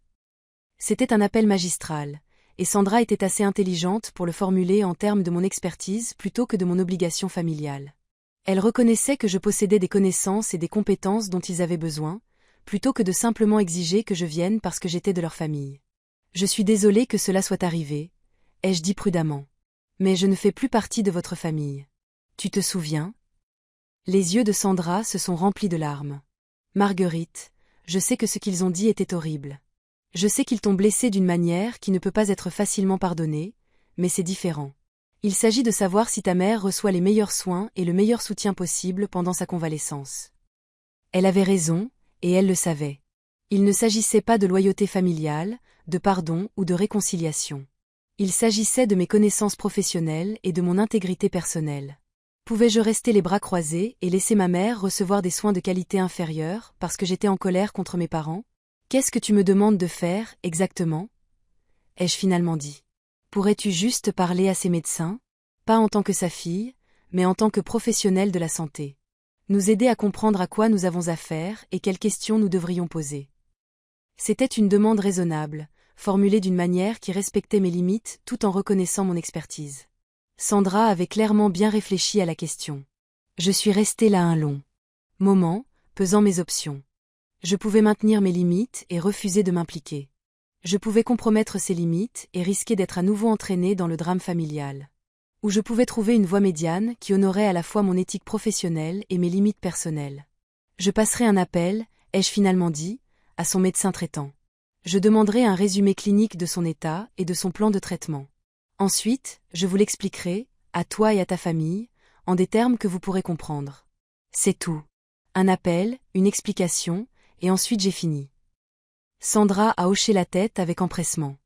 C'était un appel magistral, et Sandra était assez intelligente pour le formuler en termes de mon expertise plutôt que de mon obligation familiale. Elle reconnaissait que je possédais des connaissances et des compétences dont ils avaient besoin, plutôt que de simplement exiger que je vienne parce que j'étais de leur famille. « Je suis désolée que cela soit arrivé », ai-je dit prudemment. « Mais je ne fais plus partie de votre famille. Tu te souviens ?» Les yeux de Sandra se sont remplis de larmes. « Marguerite, je sais que ce qu'ils ont dit était horrible. Je sais qu'ils t'ont blessée d'une manière qui ne peut pas être facilement pardonnée, mais c'est différent. Il s'agit de savoir si ta mère reçoit les meilleurs soins et le meilleur soutien possible pendant sa convalescence. » Elle avait raison, et elle le savait. Il ne s'agissait pas de loyauté familiale, de pardon ou de réconciliation. Il s'agissait de mes connaissances professionnelles et de mon intégrité personnelle. Pouvais-je rester les bras croisés et laisser ma mère recevoir des soins de qualité inférieure parce que j'étais en colère contre mes parents ? « Qu'est-ce que tu me demandes de faire, exactement ?» ai-je finalement dit. « Pourrais-tu juste parler à ces médecins ? Pas en tant que sa fille, mais en tant que professionnelle de la santé. Nous aider à comprendre à quoi nous avons affaire et quelles questions nous devrions poser. » C'était une demande raisonnable, formulée d'une manière qui respectait mes limites tout en reconnaissant mon expertise. Sandra avait clairement bien réfléchi à la question. Je suis restée là un long moment, pesant mes options. Je pouvais maintenir mes limites et refuser de m'impliquer. Je pouvais compromettre ces limites et risquer d'être à nouveau entraînée dans le drame familial. Ou je pouvais trouver une voie médiane qui honorait à la fois mon éthique professionnelle et mes limites personnelles. Je passerai un appel, ai-je finalement dit, à son médecin traitant. Je demanderai un résumé clinique de son état et de son plan de traitement. Ensuite, je vous l'expliquerai, à toi et à ta famille, en des termes que vous pourrez comprendre. C'est tout. Un appel, une explication, et ensuite j'ai fini. Sandra a hoché la tête avec empressement.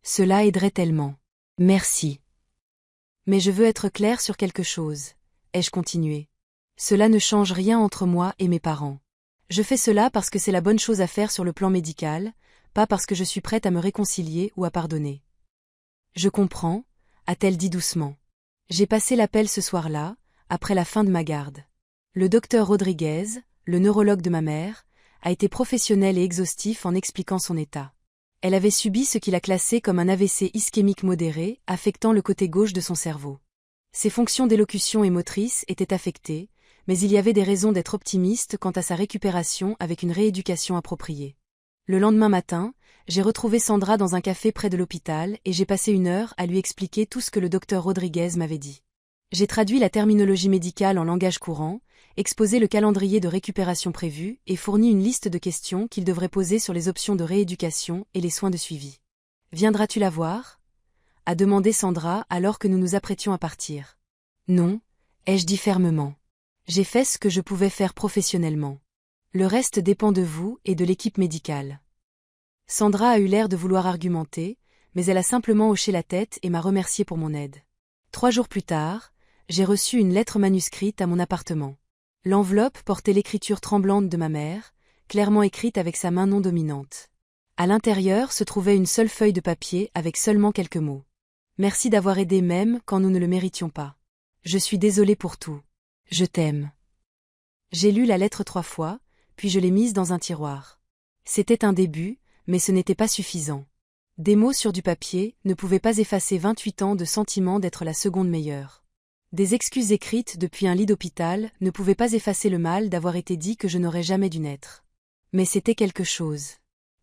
Cela aiderait tellement. Merci. Mais je veux être claire sur quelque chose, ai-je continué. Cela ne change rien entre moi et mes parents. Je fais cela parce que c'est la bonne chose à faire sur le plan médical, pas parce que je suis prête à me réconcilier ou à pardonner. Je comprends, a-t-elle dit doucement. J'ai passé l'appel ce soir-là, après la fin de ma garde. Le docteur Rodriguez, le neurologue de ma mère, a été professionnel et exhaustif en expliquant son état. Elle avait subi ce qu'il a classé comme un AVC ischémique modéré, affectant le côté gauche de son cerveau. Ses fonctions d'élocution et motrice étaient affectées, mais il y avait des raisons d'être optimiste quant à sa récupération avec une rééducation appropriée. Le lendemain matin, j'ai retrouvé Sandra dans un café près de l'hôpital et j'ai passé 1 heure à lui expliquer tout ce que le docteur Rodriguez m'avait dit. J'ai traduit la terminologie médicale en langage courant, exposé le calendrier de récupération prévu et fourni une liste de questions qu'il devrait poser sur les options de rééducation et les soins de suivi. « Viendras-tu la voir ?» a demandé Sandra alors que nous nous apprêtions à partir. « Non », ai-je dit fermement. J'ai fait ce que je pouvais faire professionnellement. Le reste dépend de vous et de l'équipe médicale. Sandra a eu l'air de vouloir argumenter, mais elle a simplement hoché la tête et m'a remercié pour mon aide. 3 jours plus tard, j'ai reçu une lettre manuscrite à mon appartement. L'enveloppe portait l'écriture tremblante de ma mère, clairement écrite avec sa main non dominante. À l'intérieur se trouvait une seule feuille de papier avec seulement quelques mots. Merci d'avoir aidé même quand nous ne le méritions pas. Je suis désolée pour tout. Je t'aime. J'ai lu la lettre 3 fois, puis je l'ai mise dans un tiroir. C'était un début, mais ce n'était pas suffisant. Des mots sur du papier ne pouvaient pas effacer 28 ans de sentiment d'être la seconde meilleure. Des excuses écrites depuis un lit d'hôpital ne pouvaient pas effacer le mal d'avoir été dit que je n'aurais jamais dû naître. Mais c'était quelque chose.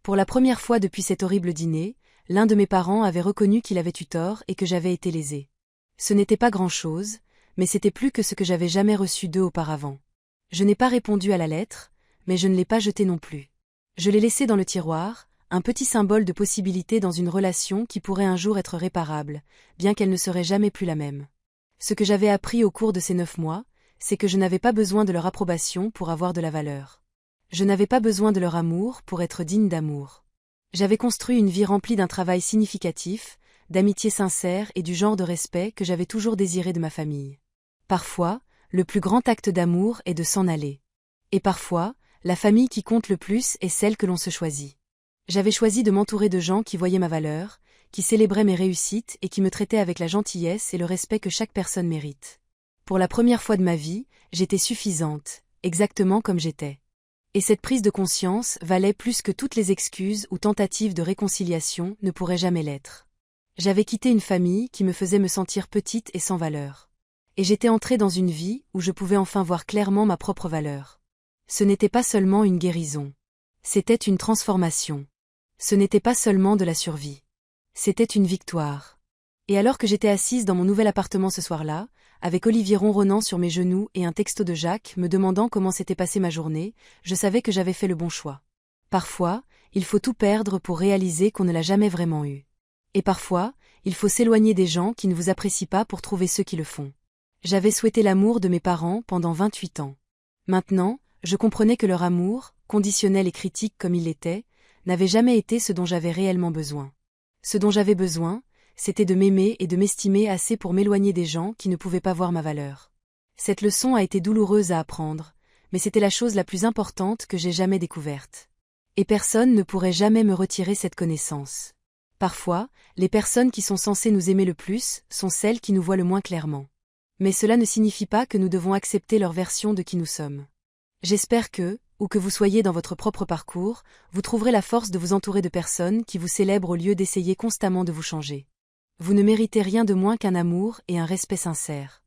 Pour la première fois depuis cet horrible dîner, l'un de mes parents avait reconnu qu'il avait eu tort et que j'avais été lésée. Ce n'était pas grand-chose, mais c'était plus que ce que j'avais jamais reçu d'eux auparavant. Je n'ai pas répondu à la lettre, mais je ne l'ai pas jetée non plus. Je l'ai laissée dans le tiroir, un petit symbole de possibilité dans une relation qui pourrait un jour être réparable, bien qu'elle ne serait jamais plus la même. Ce que j'avais appris au cours de ces 9 mois, c'est que je n'avais pas besoin de leur approbation pour avoir de la valeur. Je n'avais pas besoin de leur amour pour être digne d'amour. J'avais construit une vie remplie d'un travail significatif, d'amitié sincère et du genre de respect que j'avais toujours désiré de ma famille. Parfois, le plus grand acte d'amour est de s'en aller. Et parfois, la famille qui compte le plus est celle que l'on se choisit. J'avais choisi de m'entourer de gens qui voyaient ma valeur, qui célébraient mes réussites et qui me traitaient avec la gentillesse et le respect que chaque personne mérite. Pour la première fois de ma vie, j'étais suffisante, exactement comme j'étais. Et cette prise de conscience valait plus que toutes les excuses ou tentatives de réconciliation ne pourraient jamais l'être. J'avais quitté une famille qui me faisait me sentir petite et sans valeur. Et j'étais entrée dans une vie où je pouvais enfin voir clairement ma propre valeur. Ce n'était pas seulement une guérison. C'était une transformation. Ce n'était pas seulement de la survie. C'était une victoire. Et alors que j'étais assise dans mon nouvel appartement ce soir-là, avec Olivier ronronnant sur mes genoux et un texto de Jacques me demandant comment s'était passée ma journée, je savais que j'avais fait le bon choix. Parfois, il faut tout perdre pour réaliser qu'on ne l'a jamais vraiment eu. Et parfois, il faut s'éloigner des gens qui ne vous apprécient pas pour trouver ceux qui le font. J'avais souhaité l'amour de mes parents pendant 28 ans. Maintenant, je comprenais que leur amour, conditionnel et critique comme il l'était, n'avait jamais été ce dont j'avais réellement besoin. Ce dont j'avais besoin, c'était de m'aimer et de m'estimer assez pour m'éloigner des gens qui ne pouvaient pas voir ma valeur. Cette leçon a été douloureuse à apprendre, mais c'était la chose la plus importante que j'ai jamais découverte. Et personne ne pourrait jamais me retirer cette connaissance. Parfois, les personnes qui sont censées nous aimer le plus sont celles qui nous voient le moins clairement. Mais cela ne signifie pas que nous devons accepter leur version de qui nous sommes. J'espère que, où que vous soyez dans votre propre parcours, vous trouverez la force de vous entourer de personnes qui vous célèbrent au lieu d'essayer constamment de vous changer. Vous ne méritez rien de moins qu'un amour et un respect sincère.